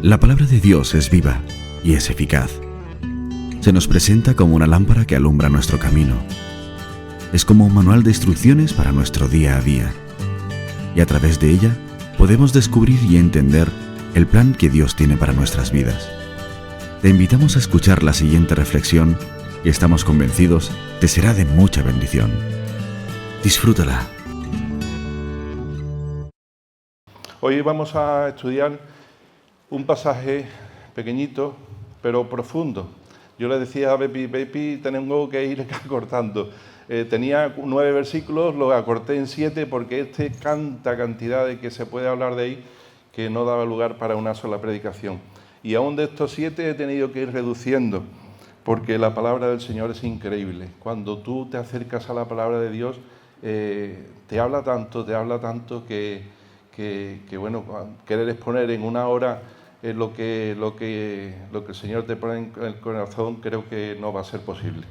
La palabra de Dios es viva y es eficaz. Se nos presenta como una lámpara que alumbra nuestro camino. Es como un manual de instrucciones para nuestro día a día. Y a través de ella podemos descubrir y entender el plan que Dios tiene para nuestras vidas. Te invitamos a escuchar la siguiente reflexión y estamos convencidos te será de mucha bendición. Disfrútala. Hoy vamos a estudiar un pasaje pequeñito, pero profundo. Yo le decía a Bepi, tengo que ir acortando. Tenía 9 versículos, lo acorté en 7 porque tanta cantidad de que se puede hablar de ahí que no daba lugar para una sola predicación. Y aún de estos 7 he tenido que ir reduciendo, porque la palabra del Señor es increíble. Cuando tú te acercas a la palabra de Dios, te habla tanto que bueno, querer exponer en una hora lo que el Señor te pone en el corazón, creo que no va a ser posible.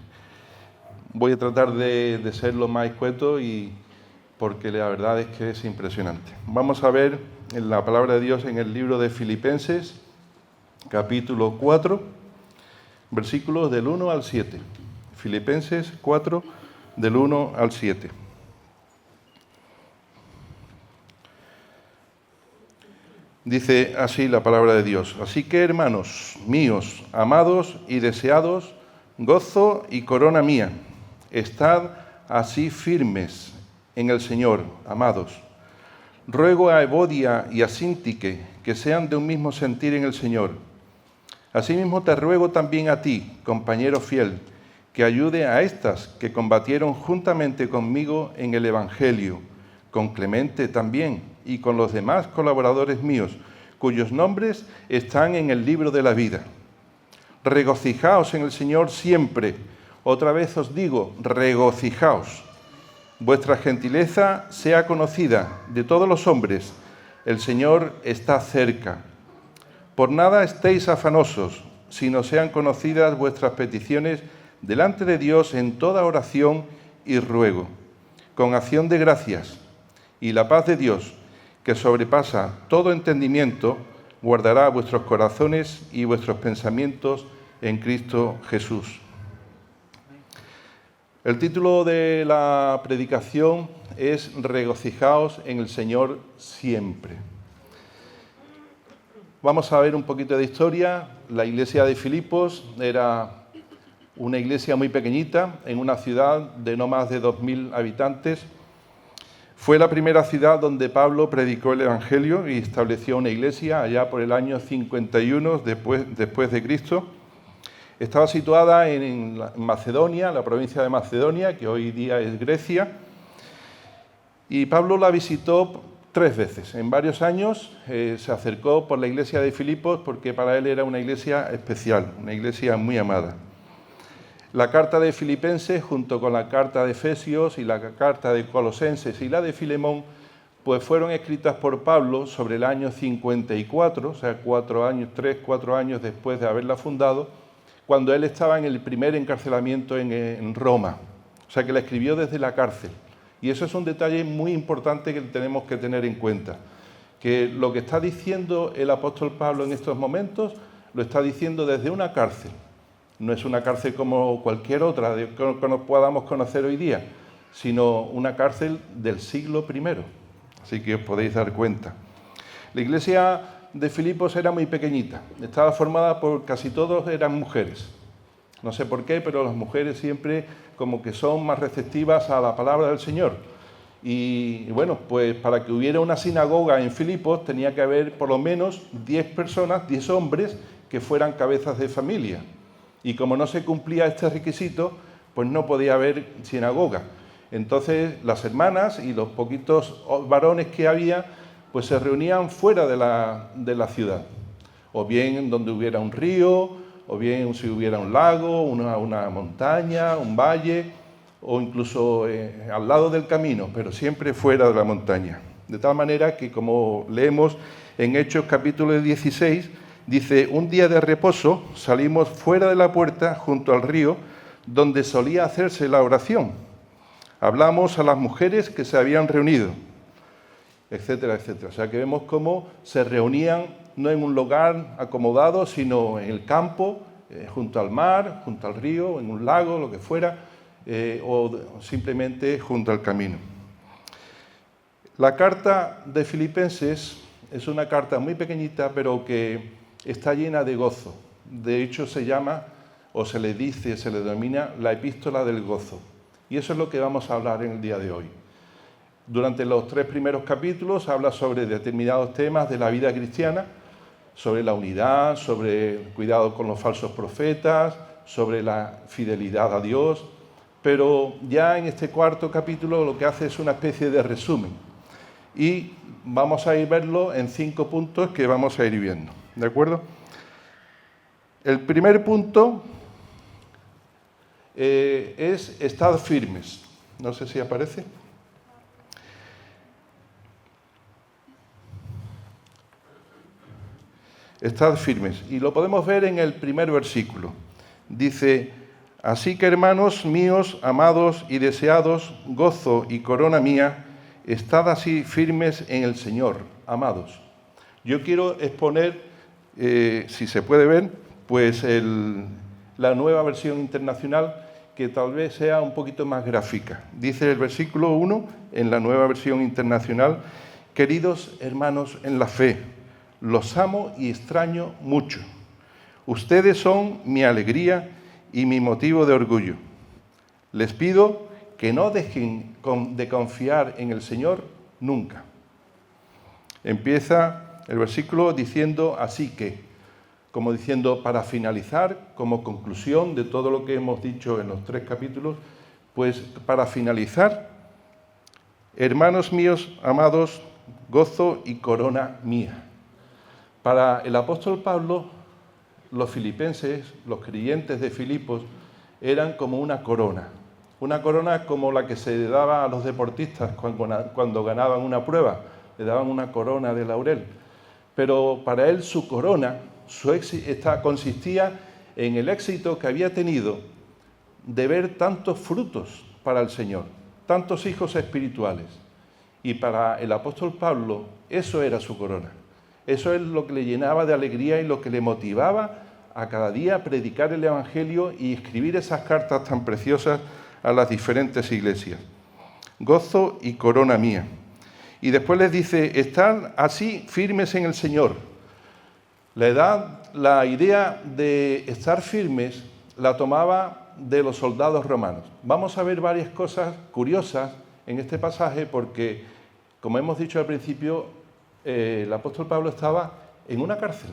Voy a tratar de ser lo más escueto porque la verdad es que es impresionante. Vamos a ver en la palabra de Dios en el libro de Filipenses, capítulo 4, versículos del 1 al 7. Filipenses 4, del 1 al 7. Dice así la palabra de Dios: así que, hermanos míos, amados y deseados, gozo y corona mía, estad así firmes en el Señor, amados. Ruego a Evodia y a Síntique que sean de un mismo sentir en el Señor. Asimismo te ruego también a ti, compañero fiel, que ayude a estas que combatieron juntamente conmigo en el Evangelio, con Clemente también, y con los demás colaboradores míos, cuyos nombres están en el libro de la vida. Regocijaos en el Señor siempre. Otra vez os digo, regocijaos. Vuestra gentileza sea conocida de todos los hombres. El Señor está cerca. Por nada estéis afanosos, sino sean conocidas vuestras peticiones delante de Dios en toda oración y ruego, con acción de gracias. Y la paz de Dios, que sobrepasa todo entendimiento, guardará vuestros corazones y vuestros pensamientos en Cristo Jesús. El título de la predicación es Regocijaos en el Señor siempre. Vamos a ver un poquito de historia. La iglesia de Filipos era una iglesia muy pequeñita, en una ciudad de no más de 2.000 habitantes. Fue la primera ciudad donde Pablo predicó el Evangelio y estableció una iglesia allá por el año 51 después de Cristo. Estaba situada en Macedonia, la provincia de Macedonia, que hoy día es Grecia. Y Pablo la visitó 3 veces. En varios años se acercó por la iglesia de Filipos porque para él era una iglesia especial, una iglesia muy amada. La carta de Filipenses, junto con la carta de Efesios y la carta de Colosenses y la de Filemón, pues fueron escritas por Pablo sobre el año 54, o sea, 4 años después de haberla fundado, cuando él estaba en el primer encarcelamiento en Roma. O sea, que la escribió desde la cárcel. Y eso es un detalle muy importante que tenemos que tener en cuenta, que lo que está diciendo el apóstol Pablo en estos momentos, lo está diciendo desde una cárcel. No es una cárcel como cualquier otra que nos podamos conocer hoy día, sino una cárcel del siglo I. Así que os podéis dar cuenta. La iglesia de Filipos era muy pequeñita. Estaba formada por casi todos eran mujeres. No sé por qué, pero las mujeres siempre como que son más receptivas a la palabra del Señor. Y bueno, pues para que hubiera una sinagoga en Filipos tenía que haber por lo menos 10 personas, 10 hombres que fueran cabezas de familia. Y como no se cumplía este requisito, pues no podía haber sinagoga. Entonces las hermanas y los poquitos varones que había, pues se reunían fuera de la ciudad. O bien donde hubiera un río, o bien si hubiera un lago, una montaña, un valle, o incluso al lado del camino, pero siempre fuera de la montaña. De tal manera que, como leemos en Hechos capítulo 16, dice, un día de reposo salimos fuera de la puerta junto al río donde solía hacerse la oración. Hablamos a las mujeres que se habían reunido, etcétera, etcétera. O sea que vemos cómo se reunían no en un lugar acomodado, sino en el campo, junto al mar, junto al río, en un lago, lo que fuera, o simplemente junto al camino. La carta de Filipenses es una carta muy pequeñita, pero que está llena de gozo. De hecho, se llama, o se le dice, se le denomina la epístola del gozo. Y eso es lo que vamos a hablar en el día de hoy. Durante los 3 primeros capítulos habla sobre determinados temas de la vida cristiana, sobre la unidad, sobre el cuidado con los falsos profetas, sobre la fidelidad a Dios, pero ya en este 4º capítulo lo que hace es una especie de resumen. Y vamos a ir verlo en 5 puntos que vamos a ir viendo, ¿de acuerdo? El primer punto es estad firmes. No sé si aparece. Estad firmes. Y lo podemos ver en el primer versículo. Dice: así que, hermanos míos, amados y deseados, gozo y corona mía, estad así firmes en el Señor, amados. Yo quiero exponer, si se puede ver, pues la nueva versión internacional, que tal vez sea un poquito más gráfica. Dice el versículo 1, en la nueva versión internacional: queridos hermanos en la fe, los amo y extraño mucho. Ustedes son mi alegría y mi motivo de orgullo. Les pido que no dejen de confiar en el Señor nunca. Empieza el versículo diciendo así que, como diciendo, para finalizar, como conclusión de todo lo que hemos dicho en los 3 capítulos, pues para finalizar, hermanos míos amados, gozo y corona mía. Para el apóstol Pablo, los filipenses, los creyentes de Filipos, eran como una corona como la que se daba a los deportistas cuando ganaban una prueba, le daban una corona de laurel. Pero para él su corona, consistía en el éxito que había tenido de ver tantos frutos para el Señor, tantos hijos espirituales. Y para el apóstol Pablo, eso era su corona. Eso es lo que le llenaba de alegría y lo que le motivaba a cada día a predicar el Evangelio y escribir esas cartas tan preciosas a las diferentes iglesias. Gozo y corona mía. Y después les dice: estad así firmes en el Señor. La idea de estar firmes la tomaba de los soldados romanos. Vamos a ver varias cosas curiosas en este pasaje porque, como hemos dicho al principio, el apóstol Pablo estaba en una cárcel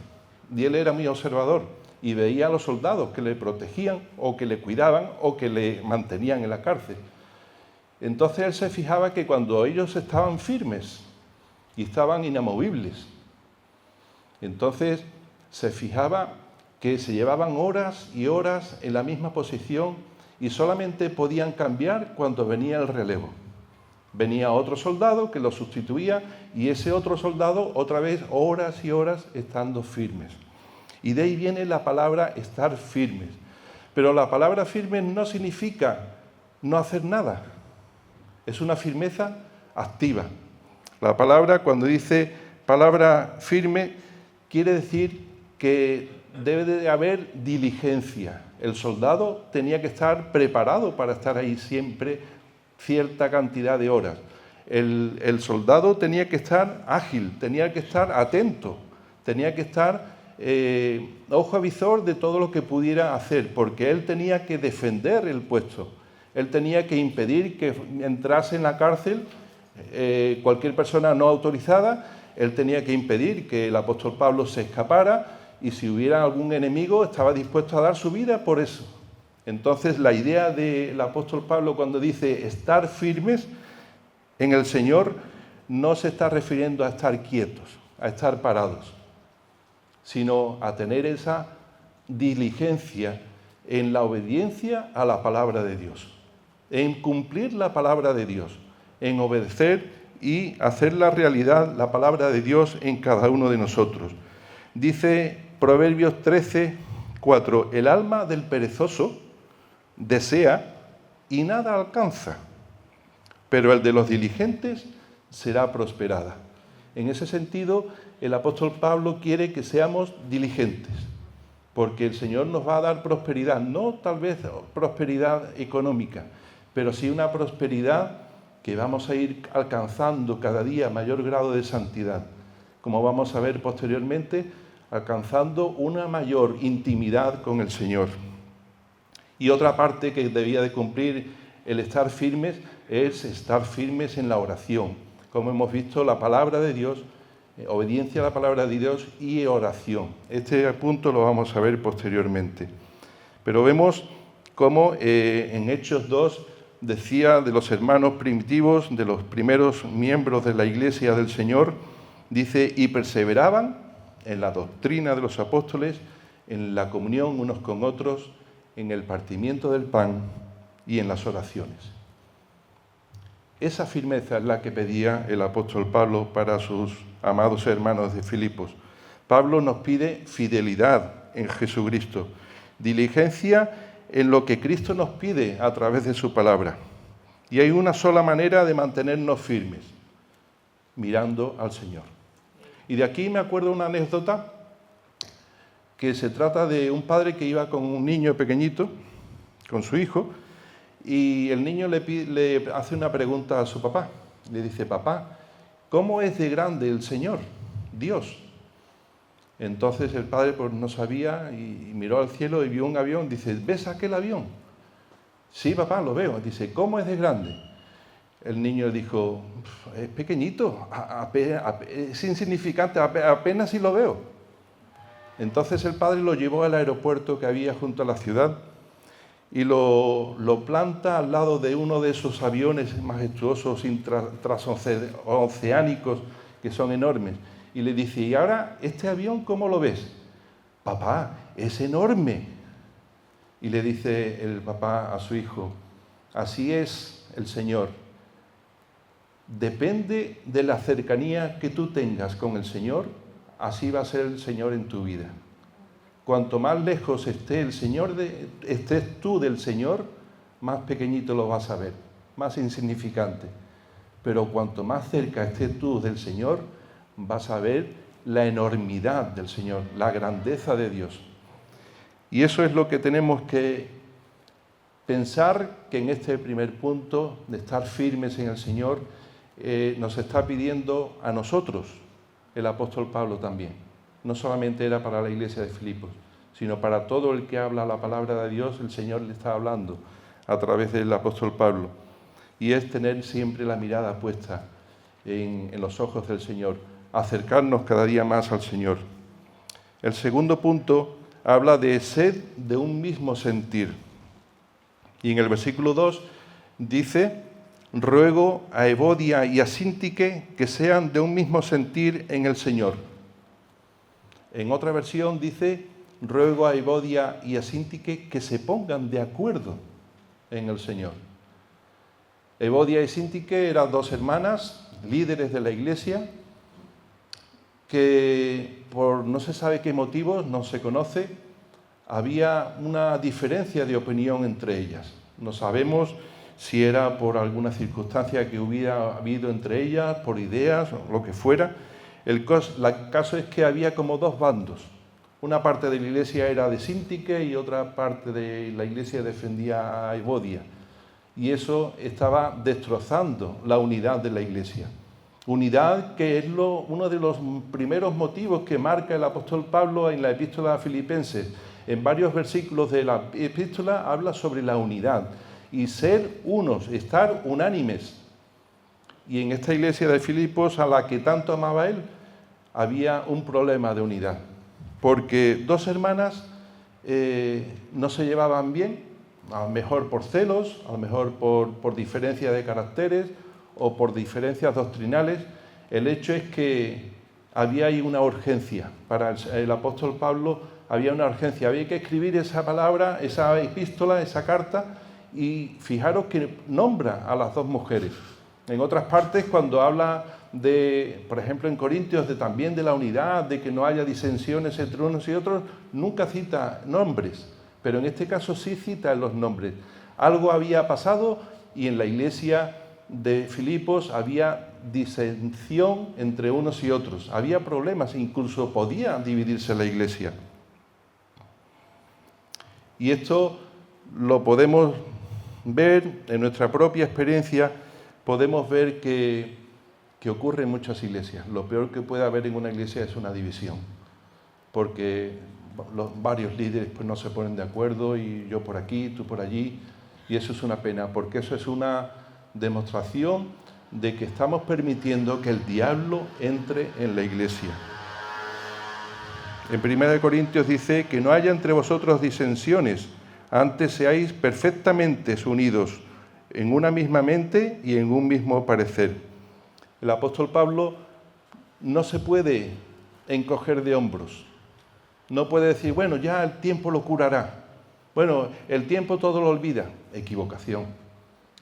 y él era muy observador y veía a los soldados que le protegían o que le cuidaban o que le mantenían en la cárcel. Entonces él se fijaba que cuando ellos estaban firmes y estaban inamovibles, entonces se fijaba que se llevaban horas y horas en la misma posición y solamente podían cambiar cuando venía el relevo. Venía otro soldado que lo sustituía y ese otro soldado otra vez horas y horas estando firmes. Y de ahí viene la palabra estar firmes. Pero la palabra firme no significa no hacer nada. Es una firmeza activa. La palabra, cuando dice palabra firme, quiere decir que debe de haber diligencia. El soldado tenía que estar preparado para estar ahí siempre cierta cantidad de horas. El soldado tenía que estar ágil, tenía que estar atento, tenía que estar ojo a visor de todo lo que pudiera hacer, porque él tenía que defender el puesto. Él tenía que impedir que entrase en la cárcel cualquier persona no autorizada. Él tenía que impedir que el apóstol Pablo se escapara y si hubiera algún enemigo estaba dispuesto a dar su vida por eso. Entonces la idea del apóstol Pablo cuando dice estar firmes en el Señor no se está refiriendo a estar quietos, a estar parados, sino a tener esa diligencia en la obediencia a la palabra de Dios, en cumplir la palabra de Dios, en obedecer y hacer la realidad la palabra de Dios en cada uno de nosotros. Dice Proverbios 13:4, el alma del perezoso desea y nada alcanza, pero el de los diligentes será prosperada. En ese sentido, el apóstol Pablo quiere que seamos diligentes, porque el Señor nos va a dar prosperidad, no tal vez prosperidad económica, pero sí una prosperidad que vamos a ir alcanzando cada día mayor grado de santidad, como vamos a ver posteriormente, alcanzando una mayor intimidad con el Señor. Y otra parte que debía de cumplir el estar firmes es estar firmes en la oración. Como hemos visto, la palabra de Dios, obediencia a la palabra de Dios y oración. Este punto lo vamos a ver posteriormente. Pero vemos cómo en Hechos 2 decía de los hermanos primitivos, de los primeros miembros de la Iglesia del Señor, dice, y perseveraban en la doctrina de los apóstoles, en la comunión unos con otros, en el partimiento del pan y en las oraciones. Esa firmeza es la que pedía el apóstol Pablo para sus amados hermanos de Filipos. Pablo nos pide fidelidad en Jesucristo, diligencia en lo que Cristo nos pide a través de su palabra. Y hay una sola manera de mantenernos firmes, mirando al Señor. Y de aquí me acuerdo una anécdota que se trata de un padre que iba con un niño pequeñito, con su hijo, y el niño le hace una pregunta a su papá. Le dice, papá, ¿cómo es de grande el Señor, Dios? Entonces el padre pues no sabía y miró al cielo y vio un avión. Dice, ¿ves aquel avión? Sí, papá, lo veo. Dice, ¿cómo es de grande? El niño dijo, es pequeñito, es insignificante, apenas si lo veo. Entonces el padre lo llevó al aeropuerto que había junto a la ciudad y lo planta al lado de uno de esos aviones majestuosos transoceánicos que son enormes. Y le dice, ¿y ahora este avión cómo lo ves? Papá, es enorme. Y le dice el papá a su hijo, así es el Señor. Depende de la cercanía que tú tengas con el Señor, así va a ser el Señor en tu vida. Cuanto más lejos esté el Señor estés tú del Señor, más pequeñito lo vas a ver, más insignificante. Pero cuanto más cerca estés tú del Señor, vas a ver la enormidad del Señor, la grandeza de Dios. Y eso es lo que tenemos que pensar, que en este primer punto de estar firmes en el Señor, nos está pidiendo a nosotros el apóstol Pablo también. No solamente era para la iglesia de Filipos, sino para todo el que habla la palabra de Dios, el Señor le está hablando a través del apóstol Pablo. Y es tener siempre la mirada puesta en los ojos del Señor, acercarnos cada día más al Señor. El segundo punto habla de sed de un mismo sentir. Y en el versículo 2 dice, ruego a Evodia y a Síntique que sean de un mismo sentir en el Señor. En otra versión dice, ruego a Evodia y a Síntique que se pongan de acuerdo en el Señor. Evodia y Síntique eran dos hermanas, líderes de la iglesia, que por no se sabe qué motivos, no se conoce, había una diferencia de opinión entre ellas. No sabemos si era por alguna circunstancia que hubiera habido entre ellas, por ideas o lo que fuera. El caso es que había como dos bandos. Una parte de la iglesia era de Síntique y otra parte de la iglesia defendía a Evodia. Y eso estaba destrozando la unidad de la iglesia. Unidad que es uno de los primeros motivos que marca el apóstol Pablo en la epístola a Filipenses. En varios versículos de la epístola habla sobre la unidad y ser unos, estar unánimes. Y en esta iglesia de Filipos, a la que tanto amaba él, había un problema de unidad. Porque dos hermanas no se llevaban bien, a lo mejor por celos, a lo mejor por diferencia de caracteres o por diferencias doctrinales. El hecho es que había ahí una urgencia. Para el apóstol Pablo había una urgencia. Había que escribir esa palabra, esa epístola, esa carta, y fijaros que nombra a las dos mujeres. En otras partes, cuando habla de, por ejemplo, en Corintios, también de la unidad, de que no haya disensiones entre unos y otros, nunca cita nombres, pero en este caso sí cita los nombres. Algo había pasado y en la iglesia de Filipos había disensión entre unos y otros, había problemas, incluso podía dividirse la Iglesia. Y esto lo podemos ver en nuestra propia experiencia, podemos ver que ocurre en muchas iglesias. Lo peor que puede haber en una iglesia es una división, porque varios líderes pues no se ponen de acuerdo y yo por aquí, tú por allí, y eso es una pena, porque eso es una demostración de que estamos permitiendo que el diablo entre en la iglesia. En 1 Corintios dice que no haya entre vosotros disensiones, antes seáis perfectamente unidos en una misma mente y en un mismo parecer. El apóstol Pablo no se puede encoger de hombros, no puede decir, bueno, ya el tiempo lo curará, bueno, el tiempo todo lo olvida. Equivocación.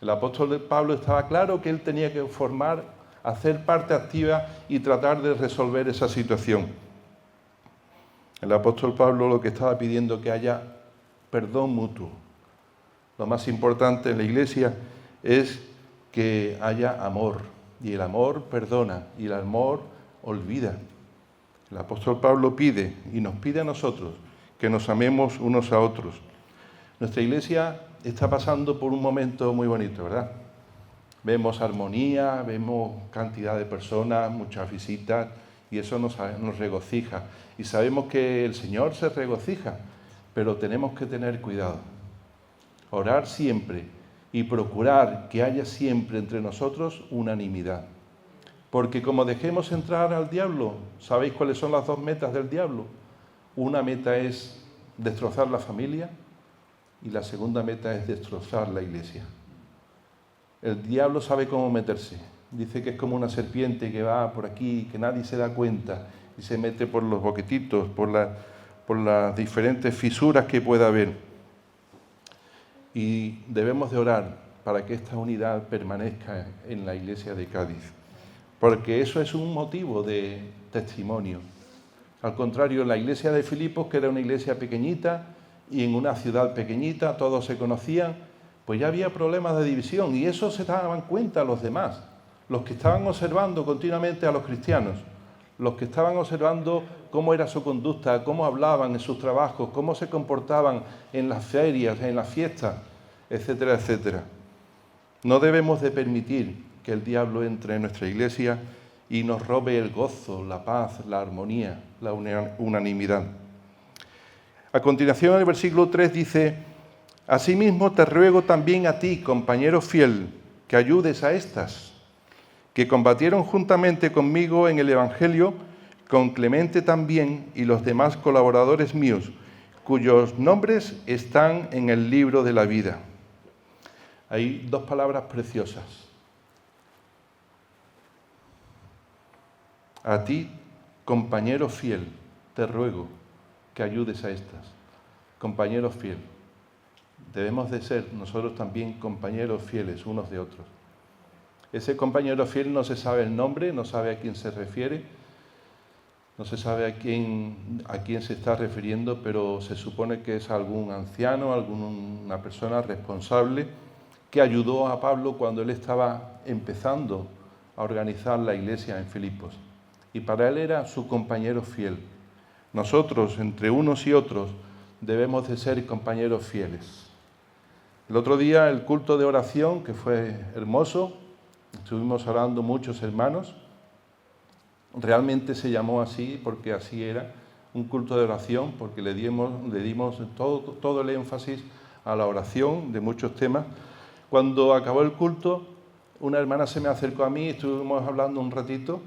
El apóstol Pablo estaba claro que él tenía que formar, hacer parte activa y tratar de resolver esa situación. El apóstol Pablo lo que estaba pidiendo que haya perdón mutuo. Lo más importante en la iglesia es que haya amor, y el amor perdona, y el amor olvida. El apóstol Pablo pide, y nos pide a nosotros, que nos amemos unos a otros. Nuestra iglesia está pasando por un momento muy bonito, ¿verdad? Vemos armonía, vemos cantidad de personas, muchas visitas, y eso nos regocija. Y sabemos que el Señor se regocija, pero tenemos que tener cuidado. Orar siempre y procurar que haya siempre entre nosotros unanimidad. Porque como dejemos entrar al diablo, ¿sabéis cuáles son las dos metas del diablo? Una meta es destrozar la familia y la segunda meta es destrozar la iglesia. El diablo sabe cómo meterse. Dice que es como una serpiente que va por aquí, que nadie se da cuenta y se mete por los boquetitos, por las diferentes fisuras que pueda haber. Y debemos de orar para que esta unidad permanezca en la iglesia de Cádiz, porque eso es un motivo de testimonio. Al contrario, la iglesia de Filipos, que era una iglesia pequeñita y en una ciudad pequeñita, todos se conocían, pues ya había problemas de división y eso se daban cuenta los demás, los que estaban observando continuamente a los cristianos, los que estaban observando cómo era su conducta, cómo hablaban en sus trabajos, cómo se comportaban en las ferias, en las fiestas, etcétera, etcétera. No debemos de permitir que el diablo entre en nuestra iglesia y nos robe el gozo, la paz, la armonía, la unanimidad. A continuación, el versículo 3 dice: asimismo te ruego también a ti, compañero fiel, que ayudes a estas, que combatieron juntamente conmigo en el Evangelio, con Clemente también y los demás colaboradores míos, cuyos nombres están en el libro de la vida. Hay dos palabras preciosas. A ti, compañero fiel, te ruego que ayudes a estas. Compañero fiel. Debemos de ser nosotros también compañeros fieles unos de otros. Ese compañero fiel no se sabe el nombre, no sabe a quién se refiere, no se sabe a quién se está refiriendo, pero se supone que es algún anciano, alguna persona responsable que ayudó a Pablo cuando él estaba empezando a organizar la iglesia en Filipos. Y para él era su compañero fiel. Nosotros, entre unos y otros, debemos de ser compañeros fieles. El otro día, el culto de oración, que fue hermoso, estuvimos orando muchos hermanos. Realmente se llamó así porque así era, un culto de oración, porque le dimos todo el énfasis a la oración de muchos temas. Cuando acabó el culto, una hermana se me acercó a mí, estuvimos hablando un ratito,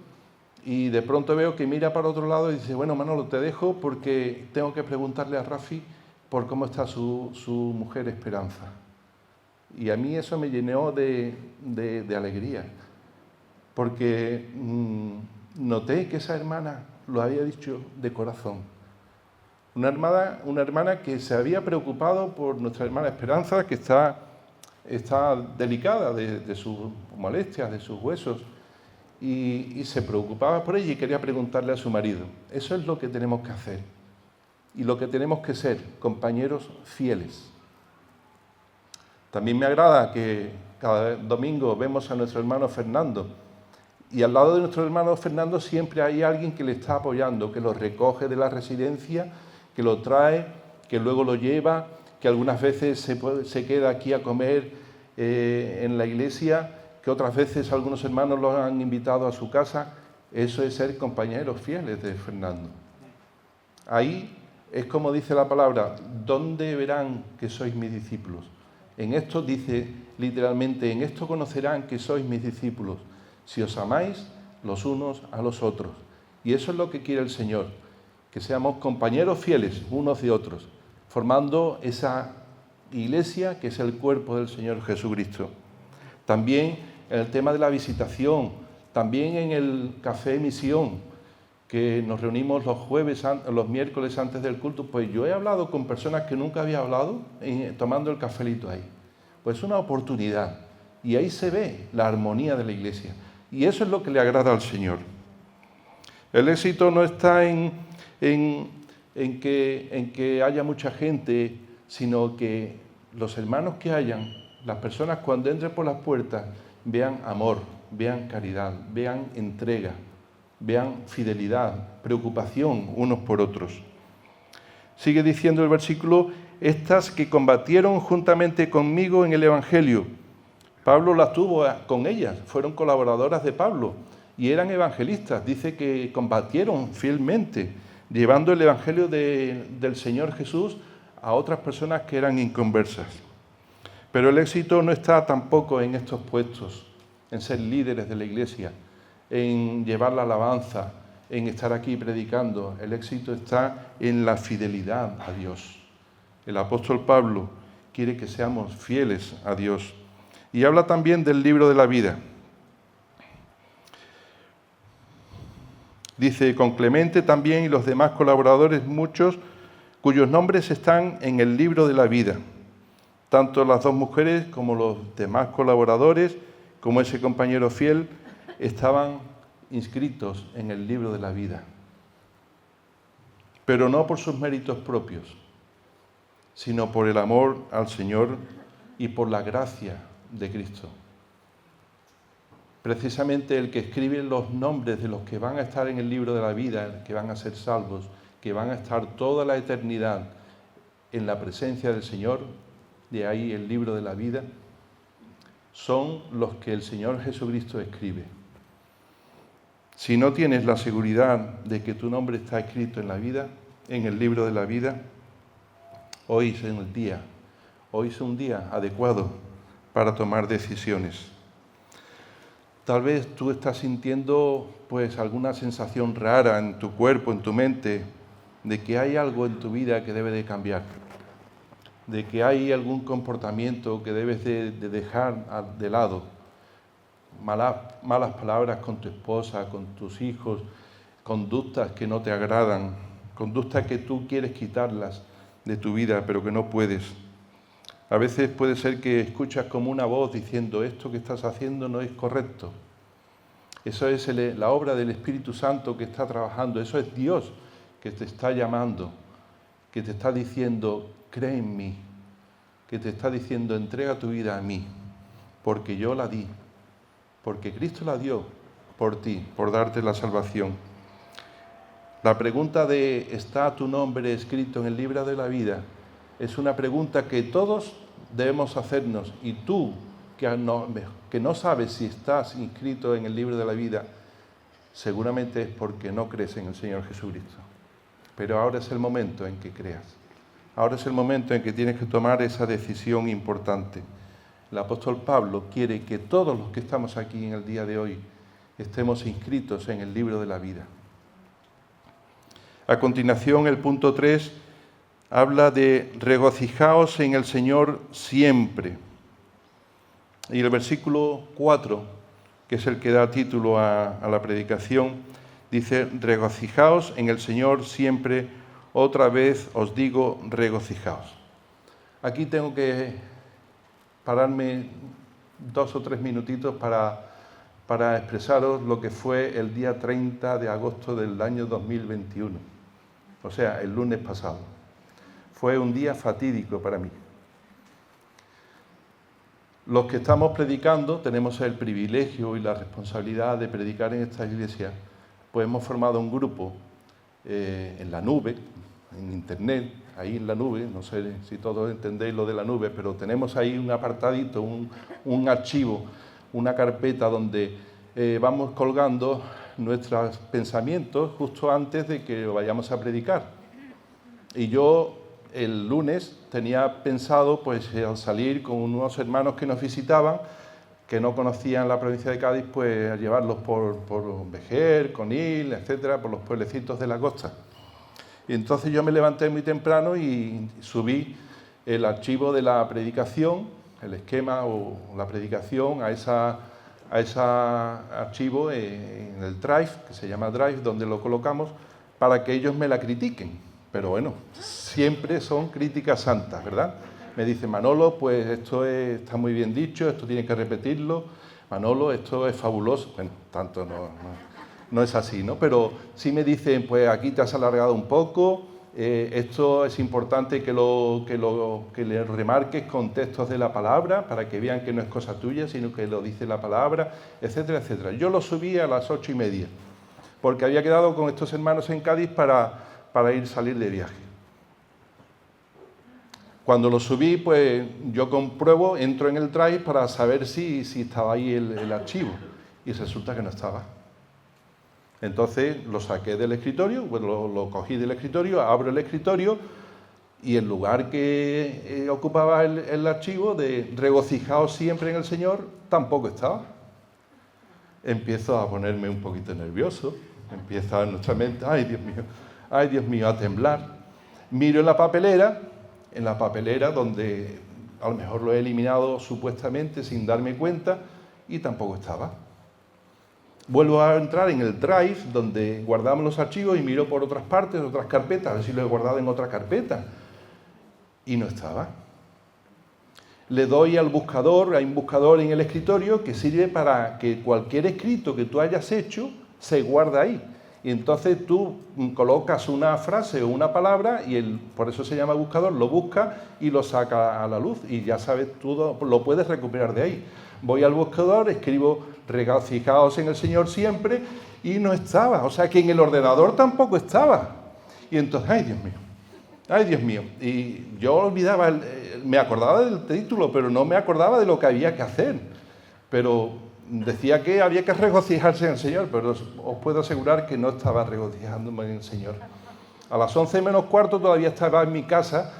y de pronto veo que mira para otro lado y dice: bueno, Manolo, te dejo porque tengo que preguntarle a Rafi por cómo está su mujer Esperanza. Y a mí eso me llenó de alegría, porque noté que esa hermana lo había dicho de corazón. Una hermana que se había preocupado por nuestra hermana Esperanza, que está delicada de sus molestias, de sus huesos, y se preocupaba por ella y quería preguntarle a su marido. Eso es lo que tenemos que hacer y lo que tenemos que ser, compañeros fieles. También me agrada que cada domingo vemos a nuestro hermano Fernando Y al lado de nuestro hermano Fernando siempre hay alguien que le está apoyando, que lo recoge de la residencia, que lo trae, que luego lo lleva, que algunas veces se queda aquí a comer en la iglesia, que otras veces algunos hermanos los han invitado a su casa. Eso es ser compañeros fieles de Fernando. Ahí es como dice la palabra, ¿dónde verán que sois mis discípulos? En esto dice literalmente, en esto conocerán que sois mis discípulos, si os amáis los unos a los otros. Y eso es lo que quiere el Señor, que seamos compañeros fieles unos de otros, formando esa iglesia que es el cuerpo del Señor Jesucristo. También en el tema de la visitación, también en el Café Misión, que nos reunimos los miércoles antes del culto, pues yo he hablado con personas que nunca había hablado tomando el cafelito ahí. Pues es una oportunidad y ahí se ve la armonía de la iglesia. Y eso es lo que le agrada al Señor. El éxito no está en que haya mucha gente, sino que los hermanos que hayan, las personas cuando entren por las puertas, vean amor, vean caridad, vean entrega, vean fidelidad, preocupación unos por otros. Sigue diciendo el versículo, estas que combatieron juntamente conmigo en el Evangelio. Pablo las tuvo con ellas, fueron colaboradoras de Pablo y eran evangelistas. Dice que combatieron fielmente, llevando el Evangelio del Señor Jesús a otras personas que eran inconversas. Pero el éxito no está tampoco en estos puestos, en ser líderes de la iglesia, en llevar la alabanza, en estar aquí predicando. El éxito está en la fidelidad a Dios. El apóstol Pablo quiere que seamos fieles a Dios. Y habla también del libro de la vida. Dice, con Clemente también y los demás colaboradores, muchos cuyos nombres están en el libro de la vida. Tanto las dos mujeres como los demás colaboradores, como ese compañero fiel, estaban inscritos en el libro de la vida. Pero no por sus méritos propios, sino por el amor al Señor y por la gracia de Cristo. Precisamente el que escribe los nombres de los que van a estar en el libro de la vida, que van a ser salvos, que van a estar toda la eternidad en la presencia del Señor, de ahí el libro de la vida, son los que el Señor Jesucristo escribe. Si no tienes la seguridad de que tu nombre está escrito en la vida, en el libro de la vida, hoy es un día adecuado para tomar decisiones. Tal vez tú estás sintiendo pues alguna sensación rara en tu cuerpo, en tu mente, de que hay algo en tu vida que debe de cambiar, de que hay algún comportamiento que debes de dejar de lado, malas palabras con tu esposa, con tus hijos, conductas que no te agradan, conductas que tú quieres quitarlas de tu vida, pero que no puedes. A veces puede ser que escuchas como una voz diciendo, esto que estás haciendo no es correcto. Eso es la obra del Espíritu Santo que está trabajando, eso es Dios que te está llamando, que te está diciendo, cree en mí, que te está diciendo, entrega tu vida a mí, porque yo la di, porque Cristo la dio por ti, por darte la salvación. La pregunta de ¿está tu nombre escrito en el libro de la vida? Es una pregunta que todos debemos hacernos, y tú que no sabes si estás inscrito en el libro de la vida, seguramente es porque no crees en el Señor Jesucristo. Pero ahora es el momento en que creas. Ahora es el momento en que tienes que tomar esa decisión importante. El apóstol Pablo quiere que todos los que estamos aquí en el día de hoy estemos inscritos en el libro de la vida. A continuación, el punto 3 habla de regocijaos en el Señor siempre. Y el versículo 4, que es el que da título a la predicación, dice, regocijaos en el Señor siempre, otra vez os digo, regocijaos. Aquí tengo que pararme 2 o 3 minutitos para expresaros lo que fue el día 30 de agosto del año 2021, o sea, el lunes pasado. Fue un día fatídico para mí. Los que estamos predicando tenemos el privilegio y la responsabilidad de predicar en esta iglesia, pues hemos formado un grupo en la nube, en internet, ahí en la nube, no sé si todos entendéis lo de la nube, pero tenemos ahí un apartadito, un archivo, una carpeta donde vamos colgando nuestros pensamientos justo antes de que vayamos a predicar. Y yo el lunes tenía pensado pues al salir con unos hermanos que nos visitaban, que no conocían la provincia de Cádiz, pues a llevarlos por Vejer, Conil, etcétera, por los pueblecitos de la costa. Y entonces yo me levanté muy temprano y subí el archivo de la predicación, el esquema o la predicación a ese archivo en el Drive, que se llama Drive, donde lo colocamos, para que ellos me la critiquen. Pero bueno, siempre son críticas santas, ¿verdad? Me dice Manolo, pues esto está muy bien dicho, esto tiene que repetirlo. Manolo, esto es fabuloso. Bueno, tanto no es así, ¿no? Pero sí me dicen, pues aquí te has alargado un poco, esto es importante que le remarques con textos de la palabra para que vean que no es cosa tuya, sino que lo dice la palabra, etcétera, etcétera. Yo lo subí a las 8:30, porque había quedado con estos hermanos en Cádiz para salir de viaje. Cuando lo subí, pues yo compruebo, entro en el Drive para saber si estaba ahí el archivo, y resulta que no estaba. Entonces lo saqué del escritorio, pues lo cogí del escritorio, abro el escritorio, y el lugar que ocupaba el archivo de regocijaos siempre en el Señor, tampoco estaba. Empiezo a ponerme un poquito nervioso, empieza nuestra mente, ay Dios mío, a temblar. Miro en la papelera donde a lo mejor lo he eliminado supuestamente sin darme cuenta y tampoco estaba. Vuelvo a entrar en el Drive donde guardamos los archivos y miro por otras partes, otras carpetas, a ver si lo he guardado en otra carpeta. Y no estaba. Le doy al buscador, hay un buscador en el escritorio que sirve para que cualquier escrito que tú hayas hecho se guarda ahí. Y entonces tú colocas una frase o una palabra y por eso se llama buscador, lo busca y lo saca a la luz y ya sabes, tú lo puedes recuperar de ahí. Voy al buscador, escribo regocijaos en el Señor siempre y no estaba. O sea que en el ordenador tampoco estaba. Y entonces, ay Dios mío. Y yo olvidaba, me acordaba del título, pero no me acordaba de lo que había que hacer. Pero decía que había que regocijarse en el Señor, pero os puedo asegurar que no estaba regocijándome en el Señor. A las 11 menos cuarto todavía estaba en mi casa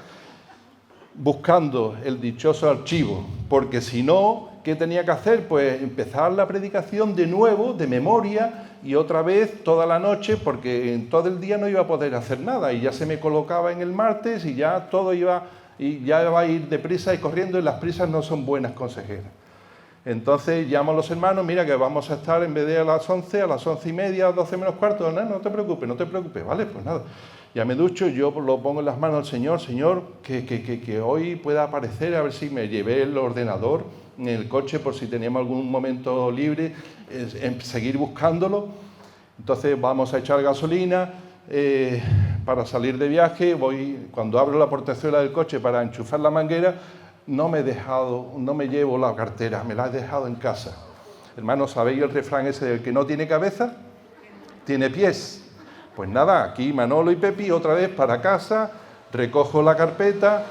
buscando el dichoso archivo, porque si no, ¿qué tenía que hacer? Pues empezar la predicación de nuevo, de memoria, y otra vez toda la noche, porque en todo el día no iba a poder hacer nada, y ya se me colocaba en el martes, y ya todo iba a ir deprisa y corriendo, y las prisas no son buenas consejeras. Entonces llamo a los hermanos, mira que vamos a estar en vez de a las 11, a las 11:30, 12 menos cuarto, no te preocupes, vale, pues nada. Ya me ducho, yo lo pongo en las manos del Señor, Señor, que hoy pueda aparecer, a ver si me llevé el ordenador en el coche por si teníamos algún momento libre, seguir buscándolo. Entonces vamos a echar gasolina para salir de viaje, cuando abro la portezuela del coche para enchufar la manguera, no me llevo la cartera, me la he dejado en casa. Hermanos, ¿sabéis el refrán ese del que no tiene cabeza? Tiene pies. Pues nada, aquí Manolo y Pepi otra vez para casa, recojo la cartera,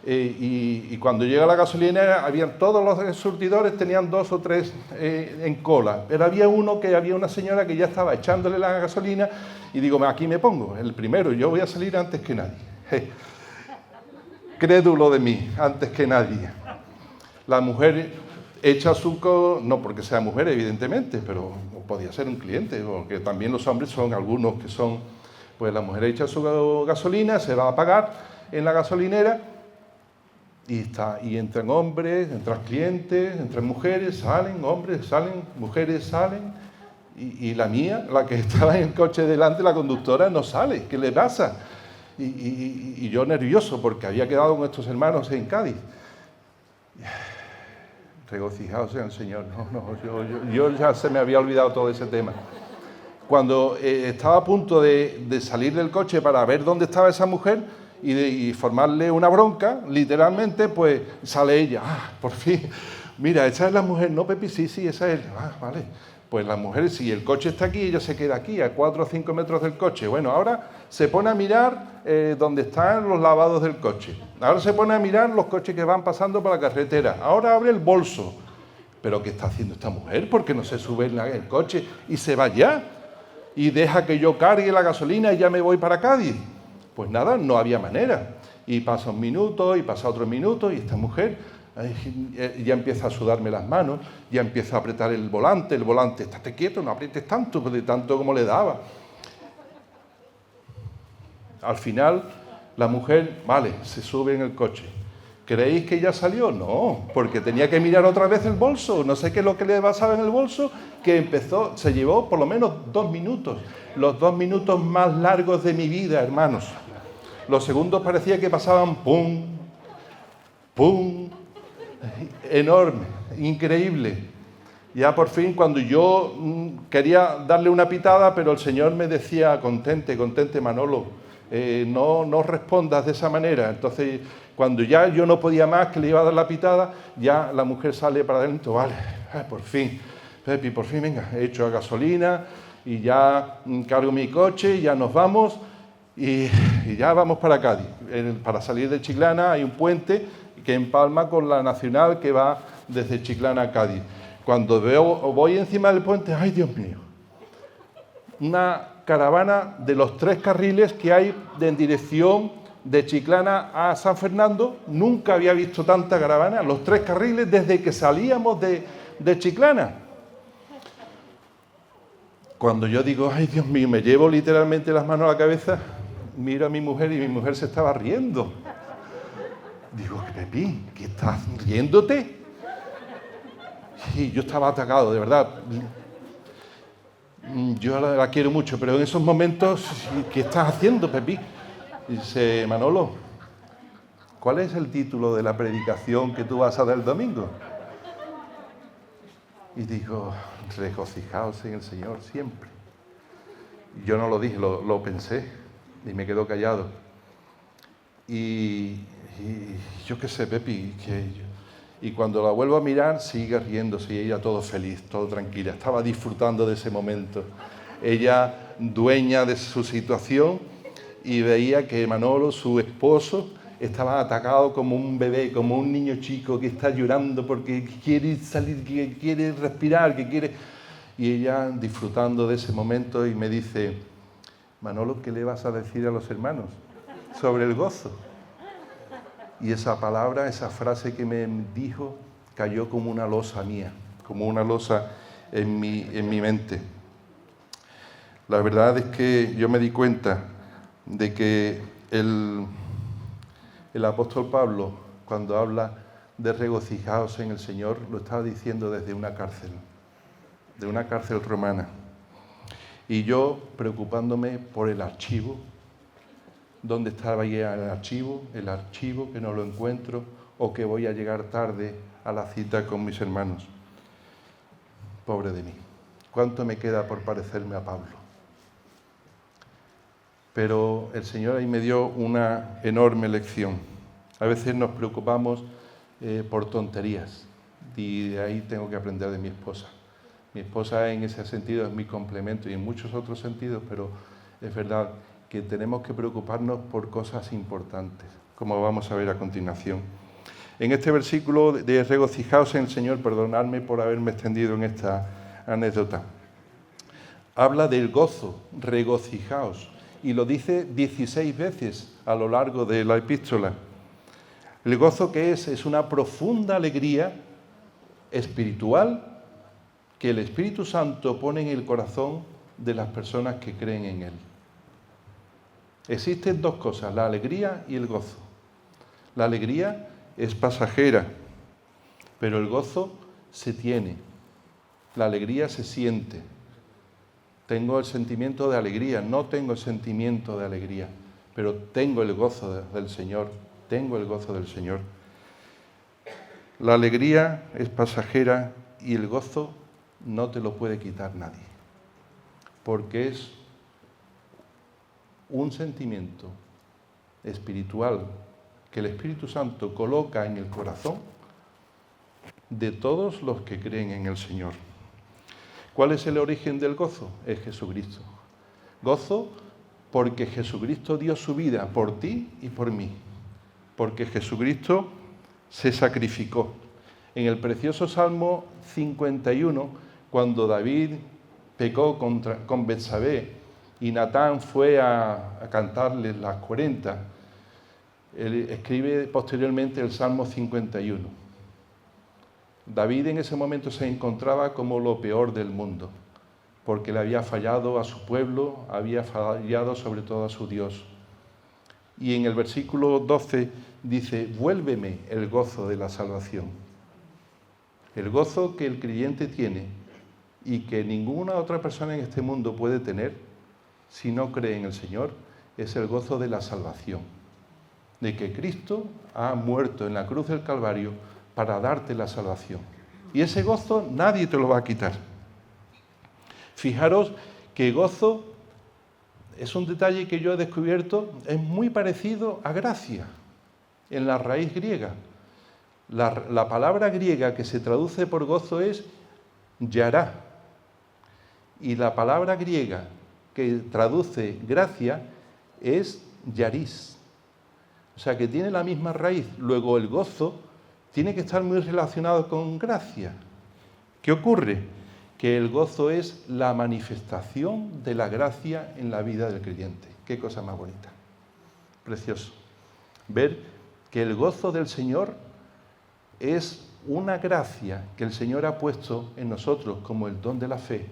y cuando llega a la gasolinera, todos los surtidores tenían 2 o 3 en cola, pero había una señora que ya estaba echándole la gasolina, y digo, aquí me pongo, el primero, yo voy a salir antes que nadie. Crédulo de mí, antes que nadie. La mujer echa no porque sea mujer evidentemente, pero podía ser un cliente, porque también los hombres son algunos que son, pues la mujer echa su gasolina, se va a pagar en la gasolinera y entran hombres, entran clientes, entran mujeres, salen, hombres salen, mujeres salen, y la mía, la que estaba en el coche delante, la conductora, no sale. ¿Qué le pasa? Y yo nervioso porque había quedado con estos hermanos en Cádiz. Regocijaos en el Señor. Yo ya se me había olvidado todo ese tema. Cuando estaba a punto de salir del coche para ver dónde estaba esa mujer, y formarle una bronca, literalmente, pues sale ella. Por fin, mira, esa es la mujer, no, Pepi, sí, esa es. Vale. Pues la mujer, si el coche está aquí, ella se queda aquí, a 4 o 5 metros del coche. Bueno, ahora se pone a mirar dónde están los lavados del coche. Ahora se pone a mirar los coches que van pasando por la carretera. Ahora abre el bolso. ¿Pero qué está haciendo esta mujer? ¿Por qué no se sube en el coche y se va ya? Y deja que yo cargue la gasolina y ya me voy para Cádiz. Pues nada, no había manera. Y pasa un minuto, y pasa otro minuto, y esta mujer ya empieza a sudarme las manos, ya empieza a apretar el volante, estate quieto, no aprietes tanto, de tanto como le daba. Al final, la mujer, vale, se sube en el coche. ¿Creéis que ya salió? No, porque tenía que mirar otra vez el bolso, no sé qué es lo que le pasaba en el bolso, que se llevó por lo menos 2 minutos, los 2 minutos más largos de mi vida, hermanos. Los segundos parecía que pasaban pum, pum, enorme, increíble. Ya por fin, cuando yo quería darle una pitada, pero el Señor me decía, contente, Manolo, no respondas de esa manera. Entonces, cuando ya yo no podía más, que le iba a dar la pitada, ya la mujer sale para adentro, vale, por fin, Pepi, por fin, venga, he hecho gasolina y ya cargo mi coche y ya nos vamos y ya vamos para Cádiz. Para salir de Chiclana hay un puente que empalma con la nacional que va desde Chiclana a Cádiz. Cuando voy encima del puente, ¡ay, Dios mío! Una caravana de los 3 carriles que hay en dirección de Chiclana a San Fernando. Nunca había visto tanta caravana, los 3 carriles desde que salíamos de Chiclana. Cuando yo digo, ¡ay, Dios mío!, me llevo literalmente las manos a la cabeza, miro a mi mujer y mi mujer se estaba riendo. Digo, Pepi, ¿qué estás riéndote? Y yo estaba atacado, de verdad. Yo la quiero mucho, pero en esos momentos, ¿qué estás haciendo, Pepi? Dice, Manolo, ¿cuál es el título de la predicación que tú vas a dar el domingo? Y digo, regocijaos en el Señor siempre. Yo no lo dije, lo pensé y me quedo callado. Y yo qué sé, Pepi, y cuando la vuelvo a mirar, sigue riéndose y ella todo feliz, todo tranquila. Estaba disfrutando de ese momento. Ella, dueña de su situación, y veía que Manolo, su esposo, estaba atacado como un bebé, como un niño chico que está llorando porque quiere salir, que quiere respirar, que quiere... Y ella disfrutando de ese momento y me dice, Manolo, ¿qué le vas a decir a los hermanos sobre el gozo? Y esa palabra, esa frase que me dijo, cayó como una losa mía, como una losa en mi mente. La verdad es que yo me di cuenta de que el apóstol Pablo, cuando habla de regocijaos en el Señor, lo estaba diciendo desde una cárcel romana. Y yo preocupándome por el archivo, ¿dónde estaba ya el archivo que no lo encuentro o que voy a llegar tarde a la cita con mis hermanos? Pobre de mí, ¿cuánto me queda por parecerme a Pablo? Pero el Señor ahí me dio una enorme lección. A veces nos preocupamos por tonterías y de ahí tengo que aprender de mi esposa. Mi esposa en ese sentido es mi complemento y en muchos otros sentidos, pero es verdad que tenemos que preocuparnos por cosas importantes, como vamos a ver a continuación. En este versículo de regocijaos en el Señor, perdonadme por haberme extendido en esta anécdota, habla del gozo, regocijaos, y lo dice 16 veces a lo largo de la epístola. El gozo que es una profunda alegría espiritual que el Espíritu Santo pone en el corazón de las personas que creen en Él. Existen 2 cosas, la alegría y el gozo. La alegría es pasajera, pero el gozo se tiene. La alegría se siente. Tengo el sentimiento de alegría, no tengo el sentimiento de alegría, pero tengo el gozo del Señor, tengo el gozo del Señor. La alegría es pasajera y el gozo no te lo puede quitar nadie, porque es un sentimiento espiritual que el Espíritu Santo coloca en el corazón de todos los que creen en el Señor. ¿Cuál es el origen del gozo? Es Jesucristo. Gozo porque Jesucristo dio su vida por ti y por mí, porque Jesucristo se sacrificó. En el precioso Salmo 51, cuando David pecó con Betsabé y Natán fue a cantarle las 40, él escribe posteriormente el Salmo 51. David en ese momento se encontraba como lo peor del mundo, porque le había fallado a su pueblo, había fallado sobre todo a su Dios. Y en el versículo 12 dice, vuélveme el gozo de la salvación. El gozo que el creyente tiene y que ninguna otra persona en este mundo puede tener si no cree en el Señor, es el gozo de la salvación. De que Cristo ha muerto en la cruz del Calvario para darte la salvación. Y ese gozo nadie te lo va a quitar. Fijaros que gozo es un detalle que yo he descubierto, es muy parecido a gracia, en la raíz griega. La palabra griega que se traduce por gozo es yará. Y la palabra griega que traduce gracia es yaris. O sea que tiene la misma raíz. Luego el gozo tiene que estar muy relacionado con gracia. ¿Qué ocurre? Que el gozo es la manifestación de la gracia en la vida del creyente. Qué cosa más bonita. Precioso. Ver que el gozo del Señor es una gracia que el Señor ha puesto en nosotros como el don de la fe,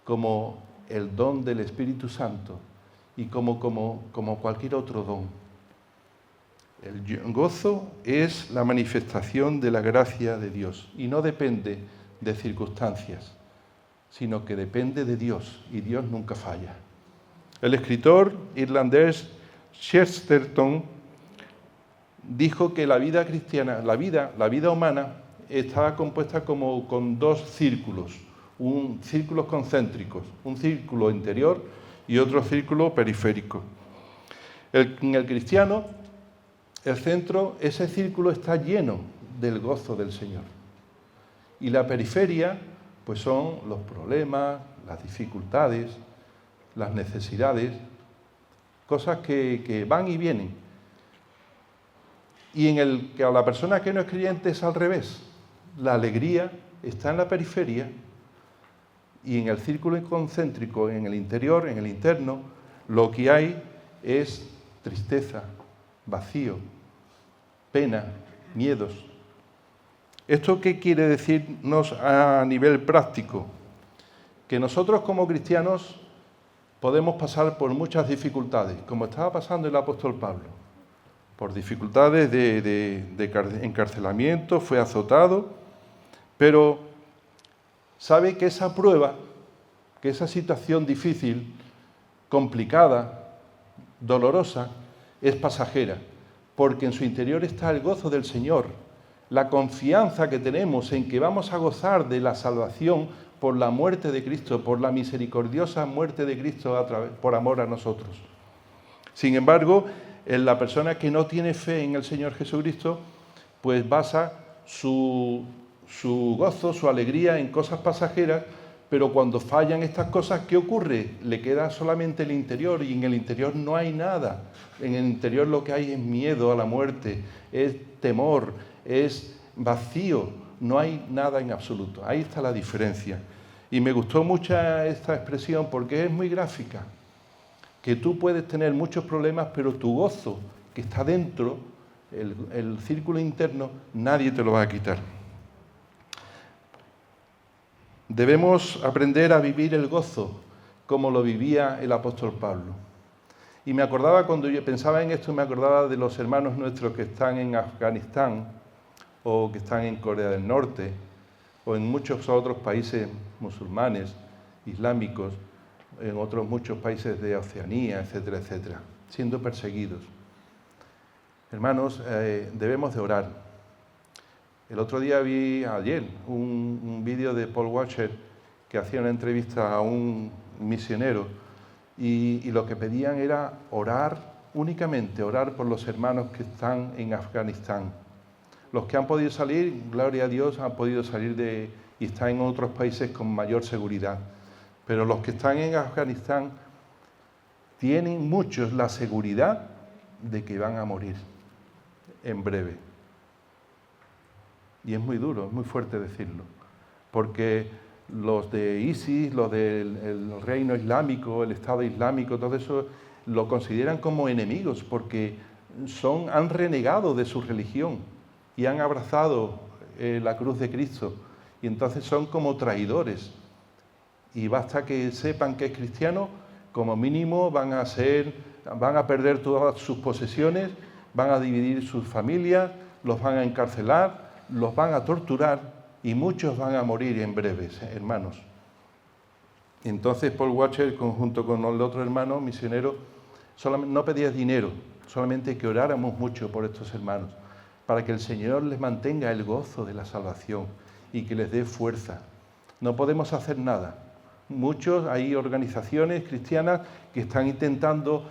como el don del Espíritu Santo y como cualquier otro don. El gozo es la manifestación de la gracia de Dios y no depende de circunstancias, sino que depende de Dios y Dios nunca falla. El escritor irlandés Chesterton dijo que la vida cristiana, la vida humana, estaba compuesta como con dos círculos, círculos concéntricos, un círculo interior y otro círculo periférico. En el cristiano, el centro, ese círculo está lleno del gozo del Señor. Y la periferia, pues son los problemas, las dificultades, las necesidades, cosas que van y vienen. Y que a la persona que no es creyente es al revés. La alegría está en la periferia y en el círculo concéntrico, en el interior, en el interno, lo que hay es tristeza, vacío, pena, miedos. ¿Esto qué quiere decirnos a nivel práctico? Que nosotros como cristianos podemos pasar por muchas dificultades, como estaba pasando el apóstol Pablo, por dificultades de encarcelamiento, fue azotado, pero sabe que esa prueba, que esa situación difícil, complicada, dolorosa, es pasajera, porque en su interior está el gozo del Señor, la confianza que tenemos en que vamos a gozar de la salvación por la muerte de Cristo, por la misericordiosa muerte de Cristo por amor a nosotros. Sin embargo, en la persona que no tiene fe en el Señor Jesucristo, pues basa su gozo, su alegría en cosas pasajeras, pero cuando fallan estas cosas, ¿qué ocurre? Le queda solamente el interior y en el interior no hay nada. En el interior lo que hay es miedo a la muerte, es temor, es vacío, no hay nada en absoluto. Ahí está la diferencia. Y me gustó mucho esta expresión porque es muy gráfica. Que tú puedes tener muchos problemas, pero tu gozo que está dentro, el círculo interno, nadie te lo va a quitar. Debemos aprender a vivir el gozo como lo vivía el apóstol Pablo. Y me acordaba, cuando yo pensaba en esto, me acordaba de los hermanos nuestros que están en Afganistán o que están en Corea del Norte o en muchos otros países musulmanes, islámicos, en otros muchos países de Oceanía, etcétera, etcétera, siendo perseguidos. Hermanos, debemos de orar. El otro día ayer, un vídeo de Paul Washer que hacía una entrevista a un misionero y lo que pedían era orar únicamente orar por los hermanos que están en Afganistán. Los que han podido salir, gloria a Dios, han podido salir y están en otros países con mayor seguridad. Pero los que están en Afganistán tienen muchos la seguridad de que van a morir en breve. Y es muy duro, es muy fuerte decirlo, porque los de ISIS, los del reino islámico, el Estado islámico, todo eso lo consideran como enemigos porque han renegado de su religión y han abrazado la cruz de Cristo, y entonces son como traidores. Y basta que sepan que es cristiano, como mínimo van a perder todas sus posesiones, van a dividir sus familias, los van a encarcelar, los van a torturar y muchos van a morir en breves, hermanos. Entonces Paul Washer, junto con el otro hermano misionero, no pedía dinero, solamente que oráramos mucho por estos hermanos, para que el Señor les mantenga el gozo de la salvación y que les dé fuerza. No podemos hacer nada. Hay organizaciones cristianas que están intentando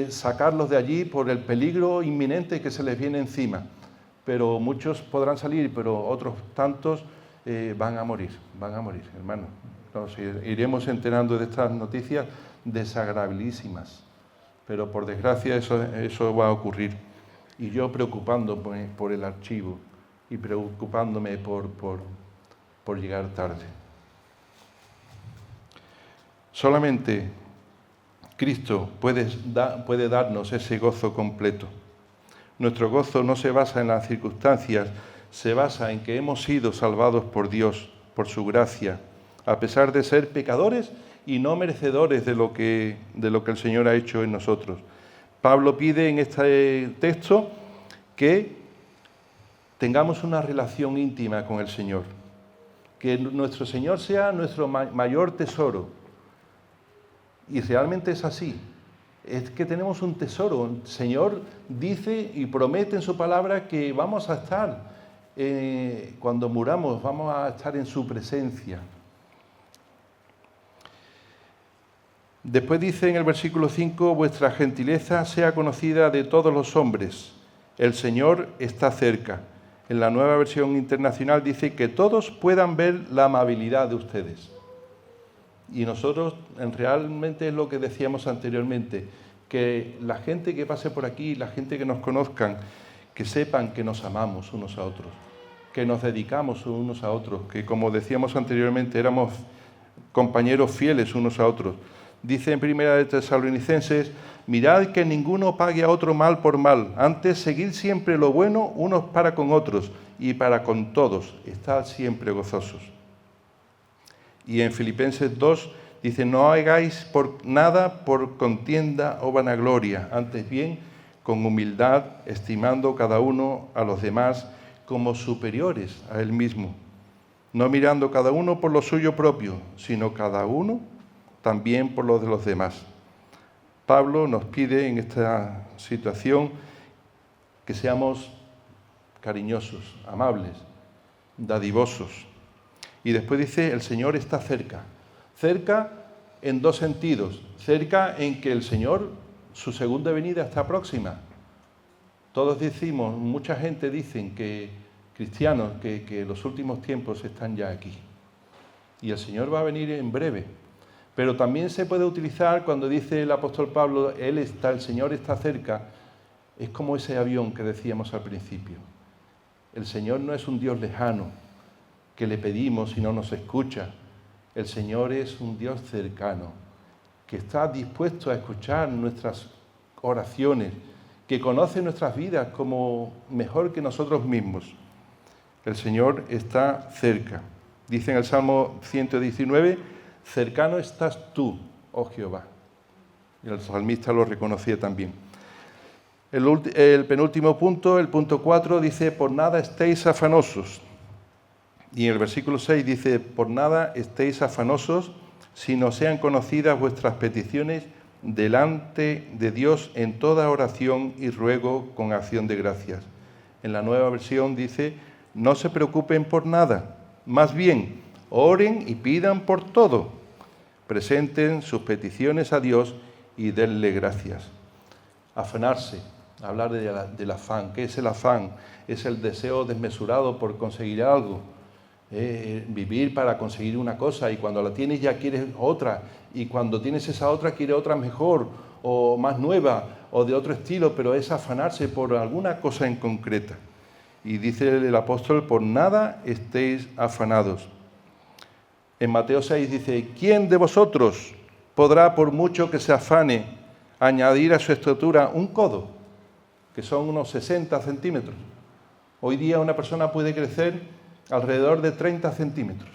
sacarlos de allí por el peligro inminente que se les viene encima. Pero muchos podrán salir, pero otros tantos van a morir, hermanos. Nos iremos enterando de estas noticias desagradabilísimas, pero por desgracia eso va a ocurrir. Y yo preocupándome por el archivo y preocupándome por llegar tarde. Solamente Cristo puede darnos ese gozo completo. Nuestro gozo no se basa en las circunstancias, se basa en que hemos sido salvados por Dios, por su gracia, a pesar de ser pecadores y no merecedores de lo que el Señor ha hecho en nosotros. Pablo pide en este texto que tengamos una relación íntima con el Señor, que nuestro Señor sea nuestro mayor tesoro. Y realmente es así. Es que tenemos un tesoro. El Señor dice y promete en su palabra que vamos a estar, cuando muramos, vamos a estar en su presencia. Después dice en el versículo 5, vuestra gentileza sea conocida de todos los hombres. El Señor está cerca. En la Nueva Versión Internacional dice que todos puedan ver la amabilidad de ustedes. Y nosotros realmente es lo que decíamos anteriormente, que la gente que pase por aquí, la gente que nos conozcan, que sepan que nos amamos unos a otros, que nos dedicamos unos a otros, que como decíamos anteriormente éramos compañeros fieles unos a otros. Dice en Primera de Tesalonicenses, mirad que ninguno pague a otro mal por mal, antes seguid siempre lo bueno unos para con otros y para con todos, estad siempre gozosos. Y en Filipenses 2 dice, no hagáis por nada por contienda o vanagloria, antes bien, con humildad, estimando cada uno a los demás como superiores a él mismo, no mirando cada uno por lo suyo propio, sino cada uno también por lo de los demás. Pablo nos pide en esta situación que seamos cariñosos, amables, dadivosos. Y después dice, el Señor está cerca. Cerca en dos sentidos. Cerca en que el Señor, su segunda venida está próxima. Todos decimos, mucha gente dicen que cristianos, que los últimos tiempos están ya aquí. Y el Señor va a venir en breve. Pero también se puede utilizar cuando dice el apóstol Pablo, el Señor está cerca. Es como ese avión que decíamos al principio. El Señor no es un Dios lejano, que le pedimos y no nos escucha. El Señor es un Dios cercano, que está dispuesto a escuchar nuestras oraciones, que conoce nuestras vidas como mejor que nosotros mismos. El Señor está cerca. Dice en el Salmo 119, cercano estás tú, oh Jehová. Y el salmista lo reconocía también. El penúltimo punto, el punto 4, dice, por nada estéis afanosos. Y en el versículo 6 dice, por nada estéis afanosos, sino sean conocidas vuestras peticiones delante de Dios en toda oración y ruego con acción de gracias. En la Nueva Versión dice, no se preocupen por nada, más bien, oren y pidan por todo. Presenten sus peticiones a Dios y denle gracias. afanarse, hablar del afán. ¿Qué es el afán? Es el deseo desmesurado por conseguir algo. Vivir para conseguir una cosa, y cuando la tienes ya quieres otra, y cuando tienes esa otra quieres otra mejor o más nueva o de otro estilo, pero es afanarse por alguna cosa en concreta. Y dice el apóstol: por nada estéis afanados. En Mateo 6 dice: ¿quién de vosotros podrá, por mucho que se afane, añadir a su estatura un codo? Que son unos 60 centímetros. Hoy día una persona puede crecer alrededor de 30 centímetros,